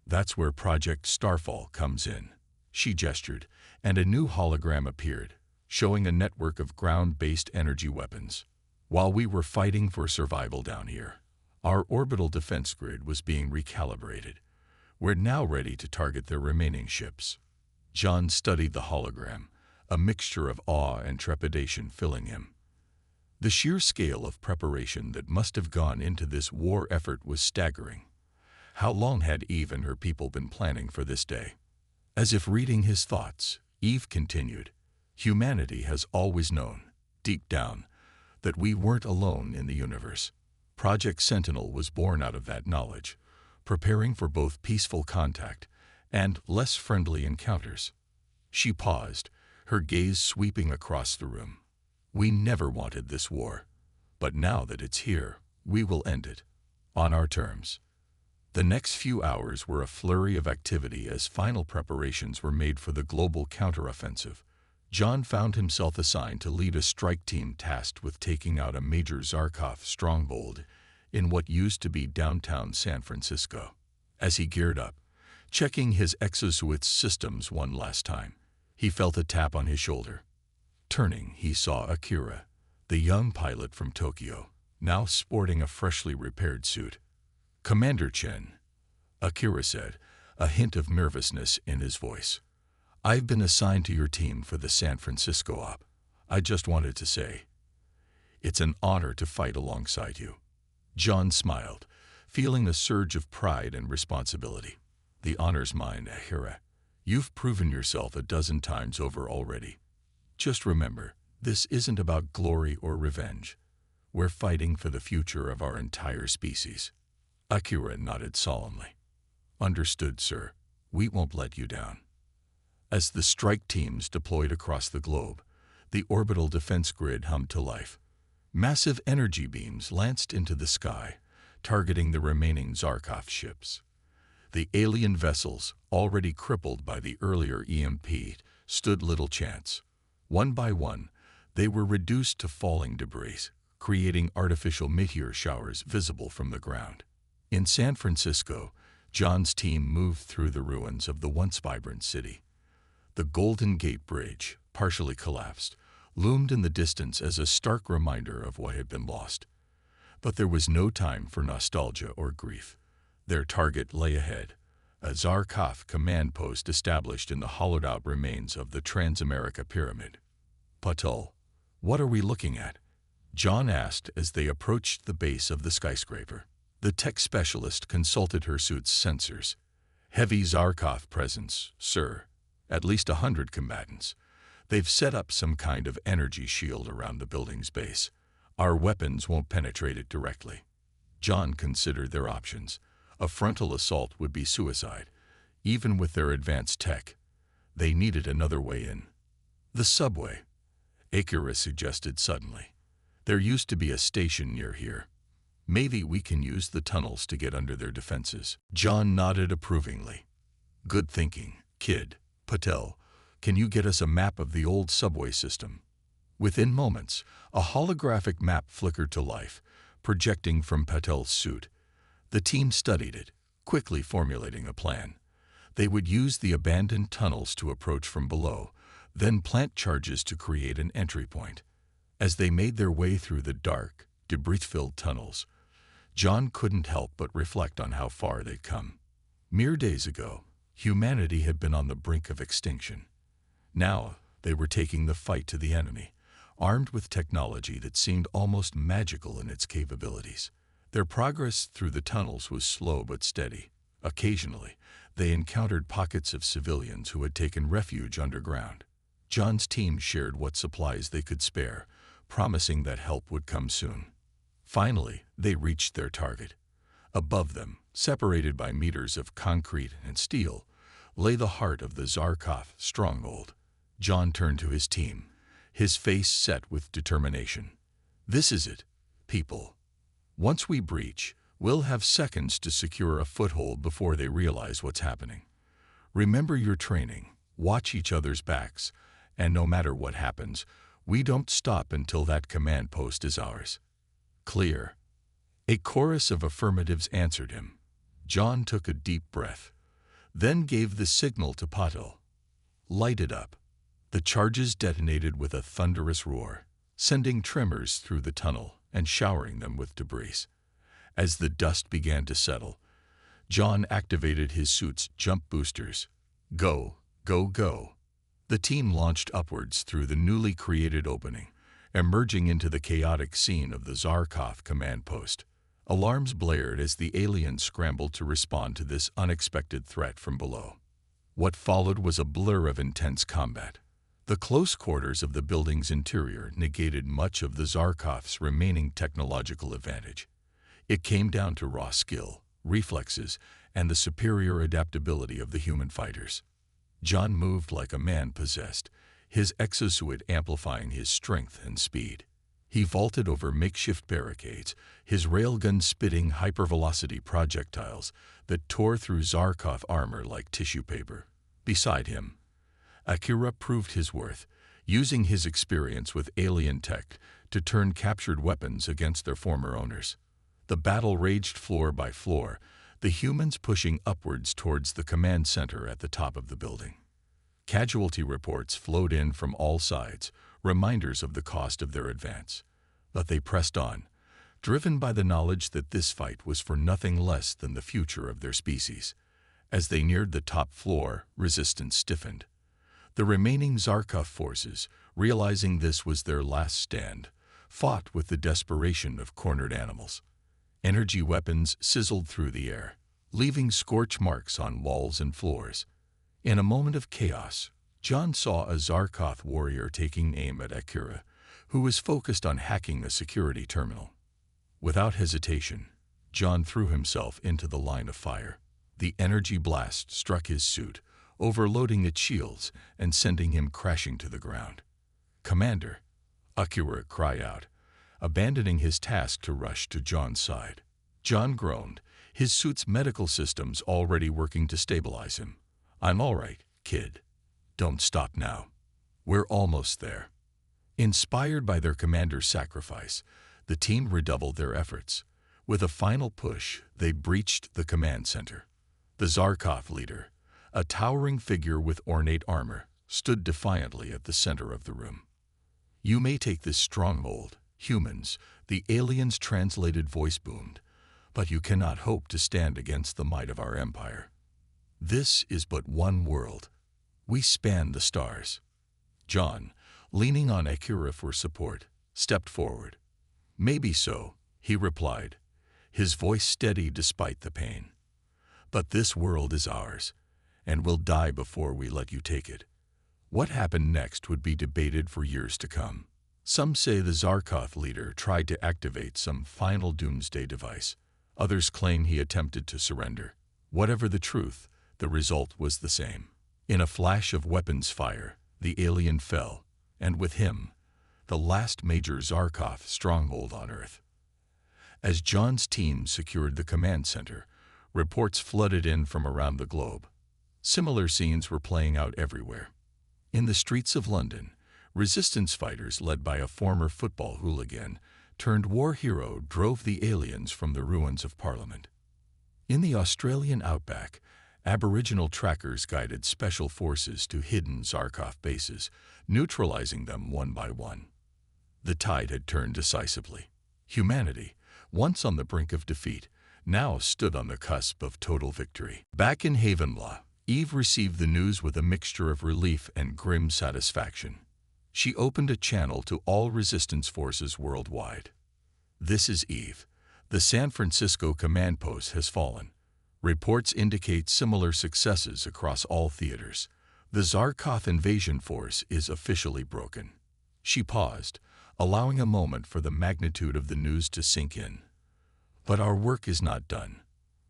"That's where Project Starfall comes in." She gestured, and a new hologram appeared, showing a network of ground-based energy weapons. While we were fighting for survival down here, our orbital defense grid was being recalibrated. We're now ready to target their remaining ships. John studied the hologram, a mixture of awe and trepidation filling him. The sheer scale of preparation that must have gone into this war effort was staggering. How long had Eve and her people been planning for this day? As if reading his thoughts, Eve continued, "Humanity has always known, deep down, that we weren't alone in the universe. Project Sentinel was born out of that knowledge, preparing for both peaceful contact and less friendly encounters." She paused, her gaze sweeping across the room. "We never wanted this war, but now that it's here, we will end it, on our terms." The next few hours were a flurry of activity as final preparations were made for the global counteroffensive. John found himself assigned to lead a strike team tasked with taking out a major Zarkov stronghold in what used to be downtown San Francisco. As he geared up, checking his exosuit systems one last time, he felt a tap on his shoulder. Turning, he saw Akira, the young pilot from Tokyo, now sporting a freshly repaired suit. "Commander Chen," Akira said, a hint of nervousness in his voice. "I've been assigned to your team for the San Francisco op. I just wanted to say, it's an honor to fight alongside you." John smiled, feeling a surge of pride and responsibility. "The honor's mine, Akira. You've proven yourself a dozen times over already. Just remember, this isn't about glory or revenge. We're fighting for the future of our entire species." Akira nodded solemnly. "Understood, sir. We won't let you down." As the strike teams deployed across the globe, the orbital defense grid hummed to life. Massive energy beams lanced into the sky, targeting the remaining Zarkov ships. The alien vessels, already crippled by the earlier EMP, stood little chance. One by one, they were reduced to falling debris, creating artificial meteor showers visible from the ground. In San Francisco, John's team moved through the ruins of the once vibrant city. The Golden Gate Bridge, partially collapsed, loomed in the distance as a stark reminder of what had been lost. But there was no time for nostalgia or grief. Their target lay ahead, a Zarkov command post established in the hollowed-out remains of the Transamerica Pyramid. "Patul, what are we looking at?" John asked as they approached the base of the skyscraper. The tech specialist consulted her suit's sensors. "Heavy Zarkov presence, sir. At least 100 combatants. They've set up some kind of energy shield around the building's base. Our weapons won't penetrate it directly." John considered their options. A frontal assault would be suicide. Even with their advanced tech, they needed another way in. "The subway," Akira suggested suddenly. "There used to be a station near here. Maybe we can use the tunnels to get under their defenses." John nodded approvingly. "Good thinking, kid. Patel, can you get us a map of the old subway system?" Within moments, a holographic map flickered to life, projecting from Patel's suit. The team studied it, quickly formulating a plan. They would use the abandoned tunnels to approach from below, then plant charges to create an entry point. As they made their way through the dark, debris-filled tunnels, John couldn't help but reflect on how far they'd come. Mere days ago, humanity had been on the brink of extinction. Now, they were taking the fight to the enemy, armed with technology that seemed almost magical in its capabilities. Their progress through the tunnels was slow but steady. Occasionally, they encountered pockets of civilians who had taken refuge underground. John's team shared what supplies they could spare, promising that help would come soon. Finally, they reached their target. Above them, separated by meters of concrete and steel, lay the heart of the Zarkov stronghold. John turned to his team, his face set with determination. "This is it, people. Once we breach, we'll have seconds to secure a foothold before they realize what's happening. Remember your training, watch each other's backs, and no matter what happens, we don't stop until that command post is ours." "Clear." A chorus of affirmatives answered him. John took a deep breath, then gave the signal to Patel. "Light it up." The charges detonated with a thunderous roar, sending tremors through the tunnel and showering them with debris. As the dust began to settle, John activated his suit's jump boosters. Go, go, go. The team launched upwards through the newly created opening, emerging into the chaotic scene of the Zarkov command post. Alarms blared as the aliens scrambled to respond to this unexpected threat from below. What followed was a blur of intense combat. The close quarters of the building's interior negated much of the Zarkov's remaining technological advantage. It came down to raw skill, reflexes, and the superior adaptability of the human fighters. John moved like a man possessed, his exosuit amplifying his strength and speed. He vaulted over makeshift barricades, his railgun spitting hypervelocity projectiles that tore through Zarkov armor like tissue paper. Beside him, Akira proved his worth, using his experience with alien tech to turn captured weapons against their former owners. The battle raged floor by floor, the humans pushing upwards towards the command center at the top of the building. Casualty reports flowed in from all sides, reminders of the cost of their advance. But they pressed on, driven by the knowledge that this fight was for nothing less than the future of their species. As they neared the top floor, resistance stiffened. The remaining Zarkov forces, realizing this was their last stand, fought with the desperation of cornered animals. Energy weapons sizzled through the air, leaving scorch marks on walls and floors. In a moment of chaos, John saw a Zarkov warrior taking aim at Akira, who was focused on hacking a security terminal. Without hesitation, John threw himself into the line of fire. The energy blast struck his suit, overloading its shields and sending him crashing to the ground. "Commander!" Akira cried out, abandoning his task to rush to John's side. John groaned, his suit's medical systems already working to stabilize him. "I'm all right, kid. Don't stop now. We're almost there." Inspired by their commander's sacrifice, the team redoubled their efforts. With a final push, they breached the command center. The Zarkov leader, a towering figure with ornate armor, stood defiantly at the center of the room. "You may take this stronghold, humans," the alien's translated voice boomed, "but you cannot hope to stand against the might of our empire. This is but one world. We span the stars." John, leaning on Akira for support, stepped forward. "Maybe so," he replied, his voice steady despite the pain. "But this world is ours, and we'll die before we let you take it." What happened next would be debated for years to come. Some say the Zarkov leader tried to activate some final doomsday device. Others claim he attempted to surrender. Whatever the truth, the result was the same. In a flash of weapons fire, the alien fell, and with him, the last major Zarkov stronghold on Earth. As John's team secured the command center, reports flooded in from around the globe. Similar scenes were playing out everywhere. In the streets of London, resistance fighters led by a former football hooligan turned war hero drove the aliens from the ruins of Parliament. In the Australian outback, Aboriginal trackers guided special forces to hidden Zarkov bases, neutralizing them one by one. The tide had turned decisively. Humanity, once on the brink of defeat, now stood on the cusp of total victory. Back in Havenlaw, Eve received the news with a mixture of relief and grim satisfaction. She opened a channel to all resistance forces worldwide. "This is Eve. The San Francisco command post has fallen. Reports indicate similar successes across all theaters. The Zarkov invasion force is officially broken." She paused, allowing a moment for the magnitude of the news to sink in. "But our work is not done.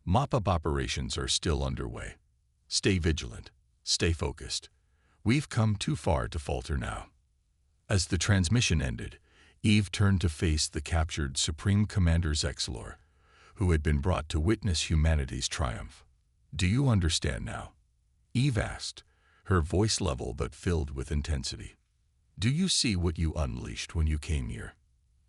Mop-up operations are still underway. Stay vigilant. Stay focused. We've come too far to falter now." As the transmission ended, Eve turned to face the captured Supreme Commander Zexlor, who had been brought to witness humanity's triumph. "Do you understand now?" Eve asked, her voice level but filled with intensity. "Do you see what you unleashed when you came here?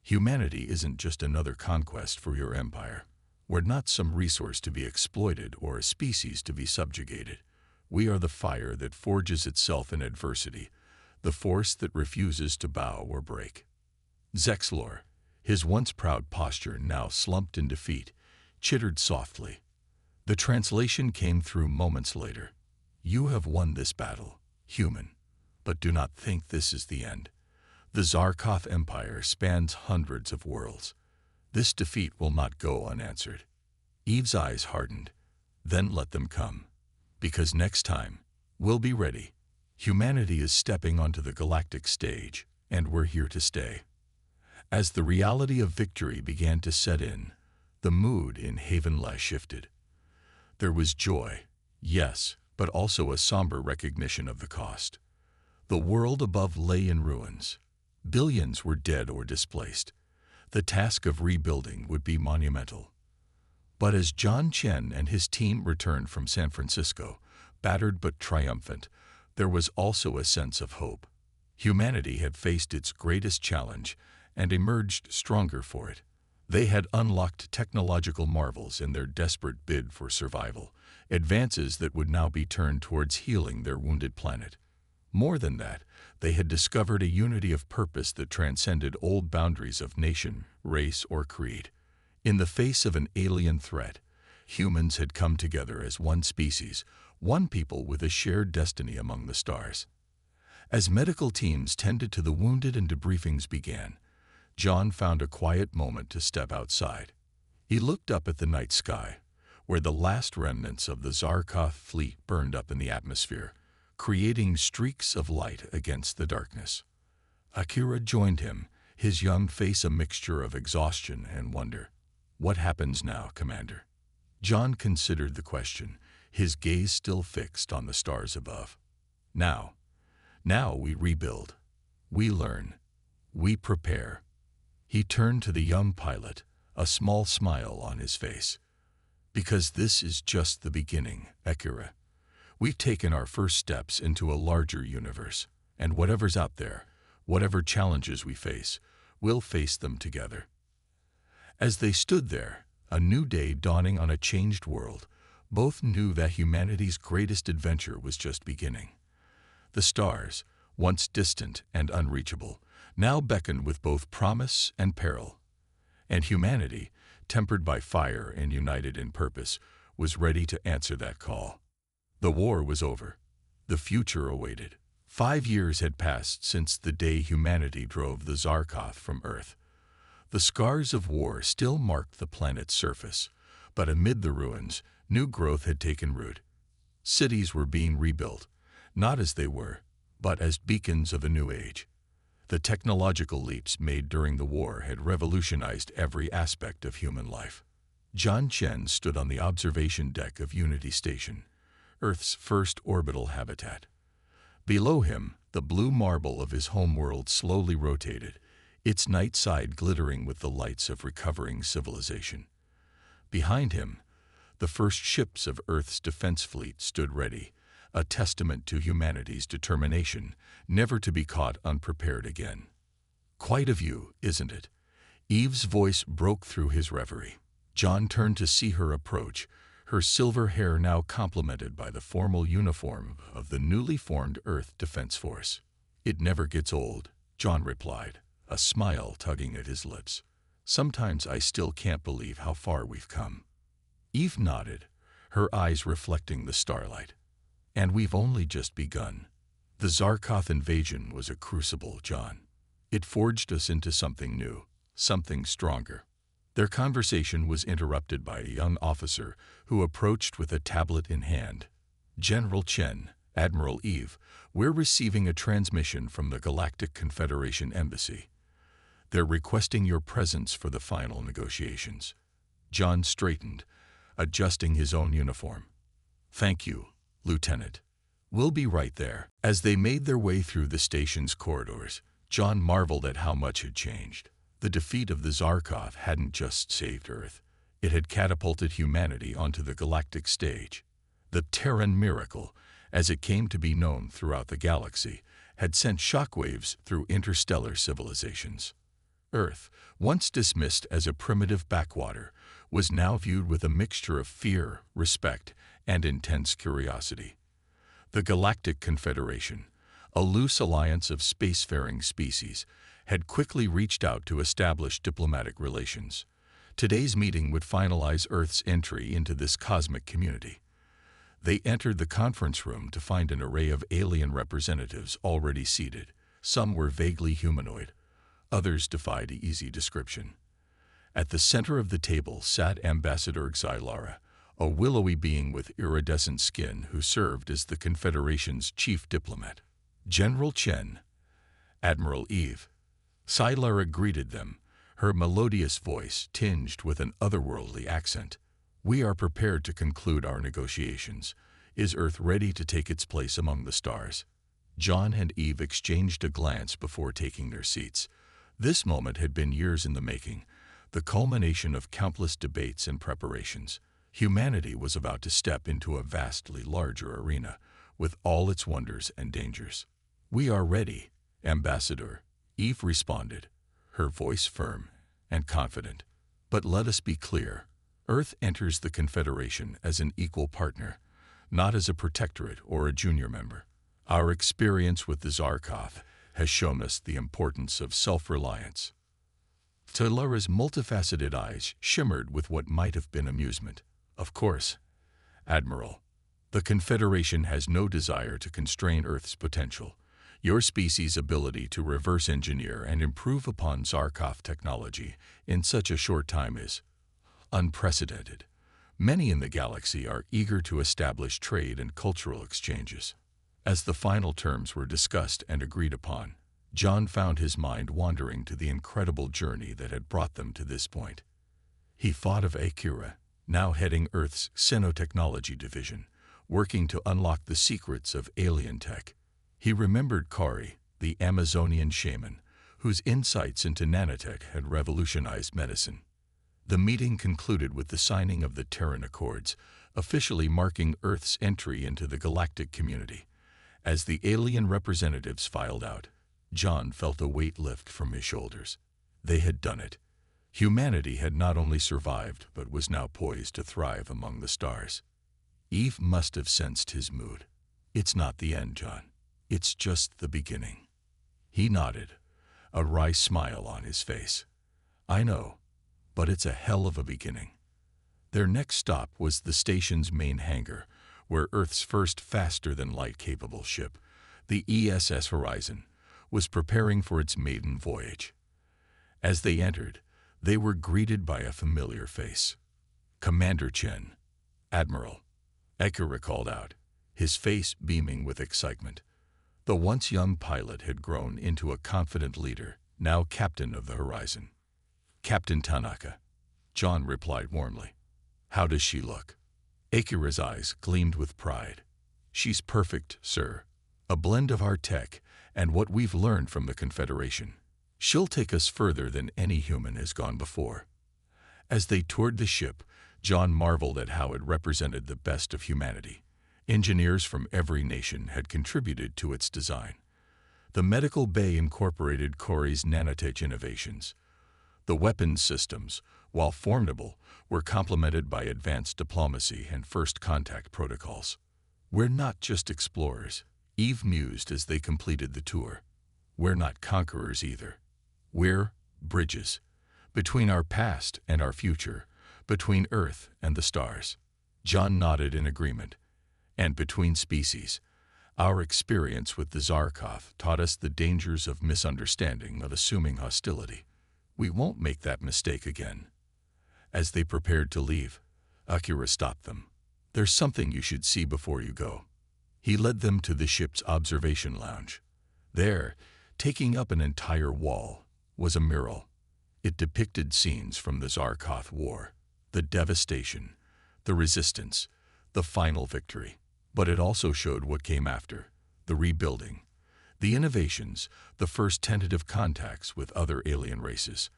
Humanity isn't just another conquest for your empire. We're not some resource to be exploited or a species to be subjugated. We are the fire that forges itself in adversity, the force that refuses to bow or break." Zexlor, his once proud posture now slumped in defeat, chittered softly. The translation came through moments later. "You have won this battle, human, but do not think this is the end. The Zarkoth Empire spans hundreds of worlds. This defeat will not go unanswered." Eve's eyes hardened. "Then let them come. Because next time, we'll be ready. Humanity is stepping onto the galactic stage, and we're here to stay." As the reality of victory began to set in, the mood in Havenless shifted. There was joy, yes, but also a somber recognition of the cost. The world above lay in ruins. Billions were dead or displaced. The task of rebuilding would be monumental. But as John Chen and his team returned from San Francisco, battered but triumphant, there was also a sense of hope. Humanity had faced its greatest challenge and emerged stronger for it. They had unlocked technological marvels in their desperate bid for survival, advances that would now be turned towards healing their wounded planet. More than that, they had discovered a unity of purpose that transcended old boundaries of nation, race, or creed. In the face of an alien threat, humans had come together as one species, one people with a shared destiny among the stars. As medical teams tended to the wounded and debriefings began, John found a quiet moment to step outside. He looked up at the night sky, where the last remnants of the Zarkoth fleet burned up in the atmosphere, creating streaks of light against the darkness. Akira joined him, his young face a mixture of exhaustion and wonder. "What happens now, Commander?" John considered the question, his gaze still fixed on the stars above. Now we rebuild. We learn. We prepare." He turned to the young pilot, a small smile on his face. "Because this is just the beginning, Akira. We've taken our first steps into a larger universe, and whatever's out there, whatever challenges we face, we'll face them together." As they stood there, a new day dawning on a changed world, both knew that humanity's greatest adventure was just beginning. The stars, once distant and unreachable, now beckoned with both promise and peril. And humanity, tempered by fire and united in purpose, was ready to answer that call. The war was over. The future awaited. 5 years had passed since the day humanity drove the Zarkoth from Earth. The scars of war still marked the planet's surface, but amid the ruins, new growth had taken root. Cities were being rebuilt, not as they were, but as beacons of a new age. The technological leaps made during the war had revolutionized every aspect of human life. John Chen stood on the observation deck of Unity Station, Earth's first orbital habitat. Below him, the blue marble of his homeworld slowly rotated, its night side glittering with the lights of recovering civilization. Behind him, the first ships of Earth's defense fleet stood ready, a testament to humanity's determination never to be caught unprepared again. "Quite a view, isn't it?" Eve's voice broke through his reverie. John turned to see her approach, her silver hair now complemented by the formal uniform of the newly formed Earth Defense Force. "It never gets old," John replied, a smile tugging at his lips. "Sometimes I still can't believe how far we've come." Eve nodded, her eyes reflecting the starlight. "And we've only just begun. The Zarkoth invasion was a crucible, John. It forged us into something new, something stronger." Their conversation was interrupted by a young officer who approached with a tablet in hand. "General Chen, Admiral Eve, we're receiving a transmission from the Galactic Confederation Embassy. They're requesting your presence for the final negotiations." John straightened, adjusting his own uniform. "Thank you, Lieutenant. We'll be right there." As they made their way through the station's corridors, John marveled at how much had changed. The defeat of the Zarkov hadn't just saved Earth. It had catapulted humanity onto the galactic stage. The Terran miracle, as it came to be known throughout the galaxy, had sent shockwaves through interstellar civilizations. Earth, once dismissed as a primitive backwater, was now viewed with a mixture of fear, respect, and intense curiosity. The Galactic Confederation, a loose alliance of spacefaring species, had quickly reached out to establish diplomatic relations. Today's meeting would finalize Earth's entry into this cosmic community. They entered the conference room to find an array of alien representatives already seated. Some were vaguely humanoid, others defied easy description. At the center of the table sat Ambassador Xylara, a willowy being with iridescent skin who served as the Confederation's chief diplomat. General Chen, Admiral Eve. Xylara greeted them, her melodious voice tinged with an otherworldly accent. "We are prepared to conclude our negotiations. Is Earth ready to take its place among the stars?" John and Eve exchanged a glance before taking their seats. This moment had been years in the making, the culmination of countless debates and preparations. Humanity was about to step into a vastly larger arena, with all its wonders and dangers. "We are ready, Ambassador," Eve responded, her voice firm and confident. "But let us be clear. Earth enters the Confederation as an equal partner, not as a protectorate or a junior member. Our experience with the Zarkov has shown us the importance of self-reliance." Xylara's multifaceted eyes shimmered with what might have been amusement. "Of course, Admiral. The Confederation has no desire to constrain Earth's potential. Your species' ability to reverse engineer and improve upon Zarkov technology in such a short time is unprecedented. Many in the galaxy are eager to establish trade and cultural exchanges." As the final terms were discussed and agreed upon, John found his mind wandering to the incredible journey that had brought them to this point. He thought of Akira, now heading Earth's Xenotechnology division, working to unlock the secrets of alien tech. He remembered Kari, the Amazonian shaman, whose insights into nanotech had revolutionized medicine. The meeting concluded with the signing of the Terran Accords, officially marking Earth's entry into the galactic community. As the alien representatives filed out, John felt a weight lift from his shoulders. They had done it. Humanity had not only survived, but was now poised to thrive among the stars. Eve must have sensed his mood. "It's not the end, John. It's just the beginning." He nodded, a wry smile on his face. "I know, but it's a hell of a beginning." Their next stop was the station's main hangar, where Earth's first faster-than-light capable ship, the ESS Horizon, was preparing for its maiden voyage. As they entered, they were greeted by a familiar face. "Commander Chen, Admiral," Akira called out, his face beaming with excitement. The once young pilot had grown into a confident leader, now captain of the Horizon. "Captain Tanaka," John replied warmly. "How does she look?" Akira's eyes gleamed with pride. "She's perfect, sir. A blend of our tech and what we've learned from the Confederation. She'll take us further than any human has gone before." As they toured the ship, John marveled at how it represented the best of humanity. Engineers from every nation had contributed to its design. The medical bay incorporated Kari's nanotech innovations. The weapons systems, while formidable, were complemented by advanced diplomacy and first contact protocols. "We're not just explorers," Eve mused as they completed the tour. "We're not conquerors either. We're bridges, between our past and our future, between Earth and the stars." John nodded in agreement. "And between species. Our experience with the Zarkov taught us the dangers of misunderstanding, of assuming hostility. We won't make that mistake again." As they prepared to leave, Akira stopped them. "There's something you should see before you go." He led them to the ship's observation lounge. There, taking up an entire wall, was a mural. It depicted scenes from the Zarkov War, the devastation, the resistance, the final victory. But it also showed what came after, the rebuilding, the innovations, the first tentative contacts with other alien races.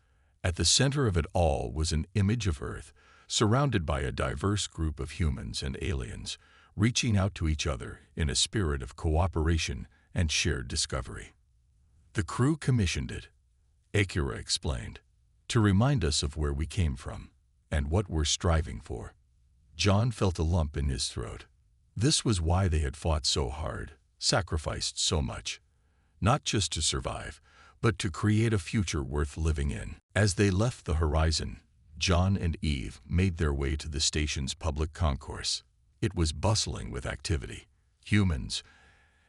At the center of it all was an image of Earth, surrounded by a diverse group of humans and aliens, reaching out to each other in a spirit of cooperation and shared discovery. The crew commissioned it, Akira explained, to remind us of where we came from and what we're striving for. John felt a lump in his throat. This was why they had fought so hard, sacrificed so much, not just to survive, but to create a future worth living in. As they left the horizon, John and Eve made their way to the station's public concourse. It was bustling with activity, humans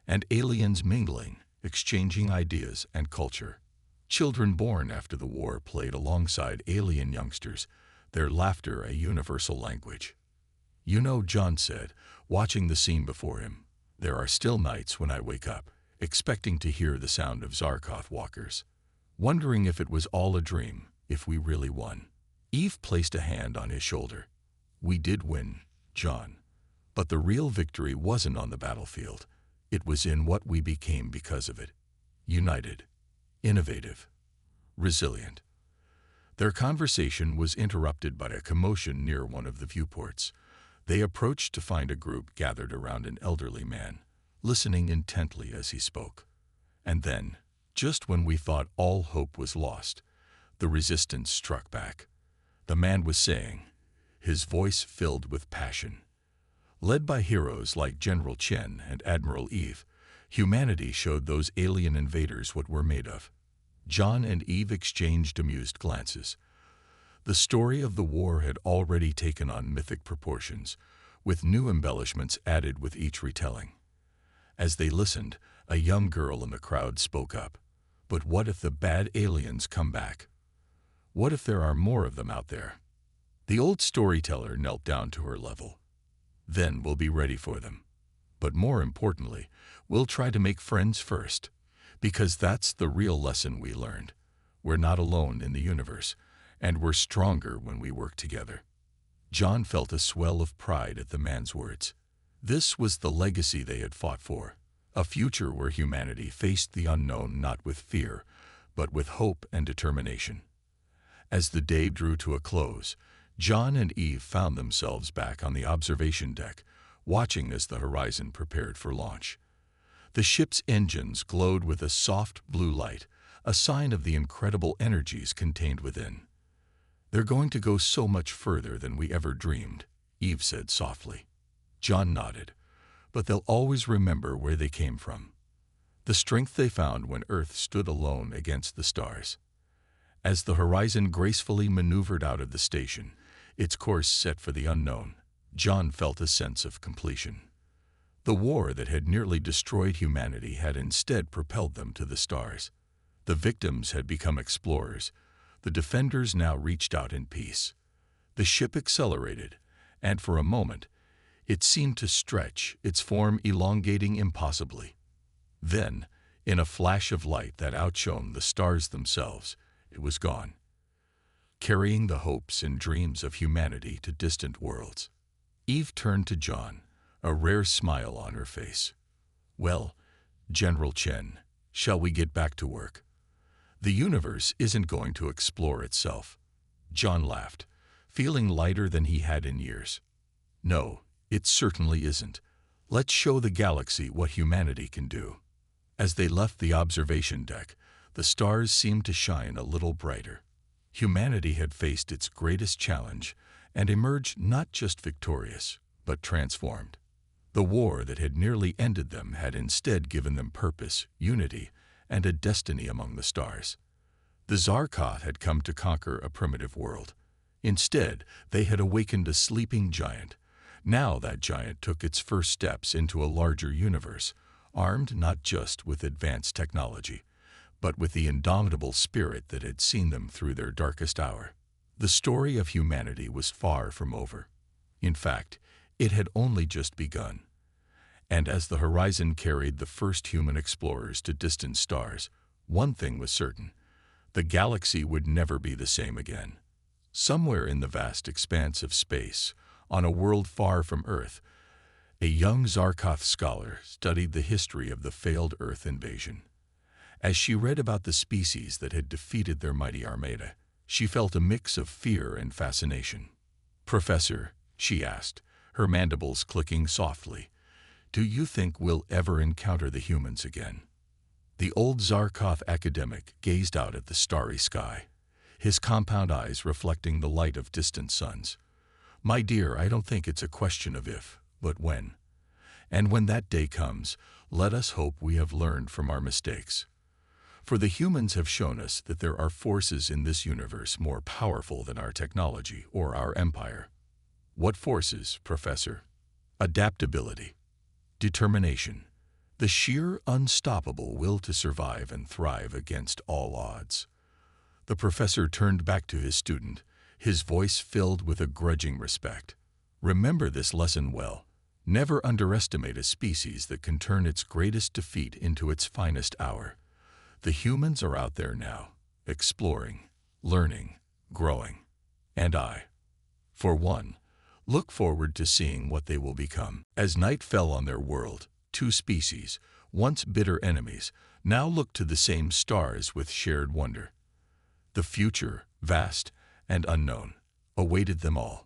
and aliens mingling, exchanging ideas and culture. Children born after the war played alongside alien youngsters, their laughter a universal language. "You know," John said, watching the scene before him, "there are still nights when I wake up, expecting to hear the sound of Zarkoth walkers, wondering if it was all a dream, if we really won." Eve placed a hand on his shoulder. "We did win, John. But the real victory wasn't on the battlefield. It was in what we became because of it. United, innovative, resilient." Their conversation was interrupted by a commotion near one of the viewports. They approached to find a group gathered around an elderly man, listening intently as he spoke. And then, just when we thought all hope was lost, the resistance struck back. The man was saying, his voice filled with passion. Led by heroes like General Chen and Admiral Eve, humanity showed those alien invaders what we're made of. John and Eve exchanged amused glances. The story of the war had already taken on mythic proportions, with new embellishments added with each retelling. As they listened, a young girl in the crowd spoke up. "But what if the bad aliens come back? What if there are more of them out there?" The old storyteller knelt down to her level. "Then we'll be ready for them. But more importantly, we'll try to make friends first, because that's the real lesson we learned. We're not alone in the universe, and we're stronger when we work together." John felt a swell of pride at the man's words. This was the legacy they had fought for, a future where humanity faced the unknown not with fear, but with hope and determination. As the day drew to a close, John and Eve found themselves back on the observation deck, watching as the horizon prepared for launch. The ship's engines glowed with a soft blue light, a sign of the incredible energies contained within. "They're going to go so much further than we ever dreamed," Eve said softly. John nodded. "But they'll always remember where they came from, the strength they found when Earth stood alone against the stars." As the horizon gracefully maneuvered out of the station, its course set for the unknown, John felt a sense of completion. The war that had nearly destroyed humanity had instead propelled them to the stars. The victims had become explorers. The defenders now reached out in peace. The ship accelerated, and for a moment, it seemed to stretch, its form elongating impossibly. Then, in a flash of light that outshone the stars themselves, it was gone, carrying the hopes and dreams of humanity to distant worlds. Eve turned to John, a rare smile on her face. "Well, General Chen, shall we get back to work? The universe isn't going to explore itself." John laughed, feeling lighter than he had in years. "No, it certainly isn't. Let's show the galaxy what humanity can do." As they left the observation deck, the stars seemed to shine a little brighter. Humanity had faced its greatest challenge and emerged not just victorious, but transformed. The war that had nearly ended them had instead given them purpose, unity, and a destiny among the stars. The Zarkoth had come to conquer a primitive world. Instead, they had awakened a sleeping giant. Now that giant took its first steps into a larger universe, armed not just with advanced technology, but with the indomitable spirit that had seen them through their darkest hour. The story of humanity was far from over. In fact, it had only just begun. And as the horizon carried the first human explorers to distant stars, one thing was certain: the galaxy would never be the same again. Somewhere in the vast expanse of space, on a world far from Earth, a young Zarkoth scholar studied the history of the failed Earth invasion. As she read about the species that had defeated their mighty armada, she felt a mix of fear and fascination. "Professor," she asked, her mandibles clicking softly, "do you think we'll ever encounter the humans again?" The old Zarkoth academic gazed out at the starry sky, his compound eyes reflecting the light of distant suns. "My dear, I don't think it's a question of if, but when. And when that day comes, let us hope we have learned from our mistakes. For the humans have shown us that there are forces in this universe more powerful than our technology or our empire." "What forces, Professor?" "Adaptability, determination, the sheer unstoppable will to survive and thrive against all odds." The professor turned back to his student, his voice filled with a grudging respect. "Remember this lesson well. Never underestimate a species that can turn its greatest defeat into its finest hour. The humans are out there now, exploring, learning, growing. And I, for one, look forward to seeing what they will become." As night fell on their world, two species, once bitter enemies, now looked to the same stars with shared wonder. The future, vast and unknown, awaited them all.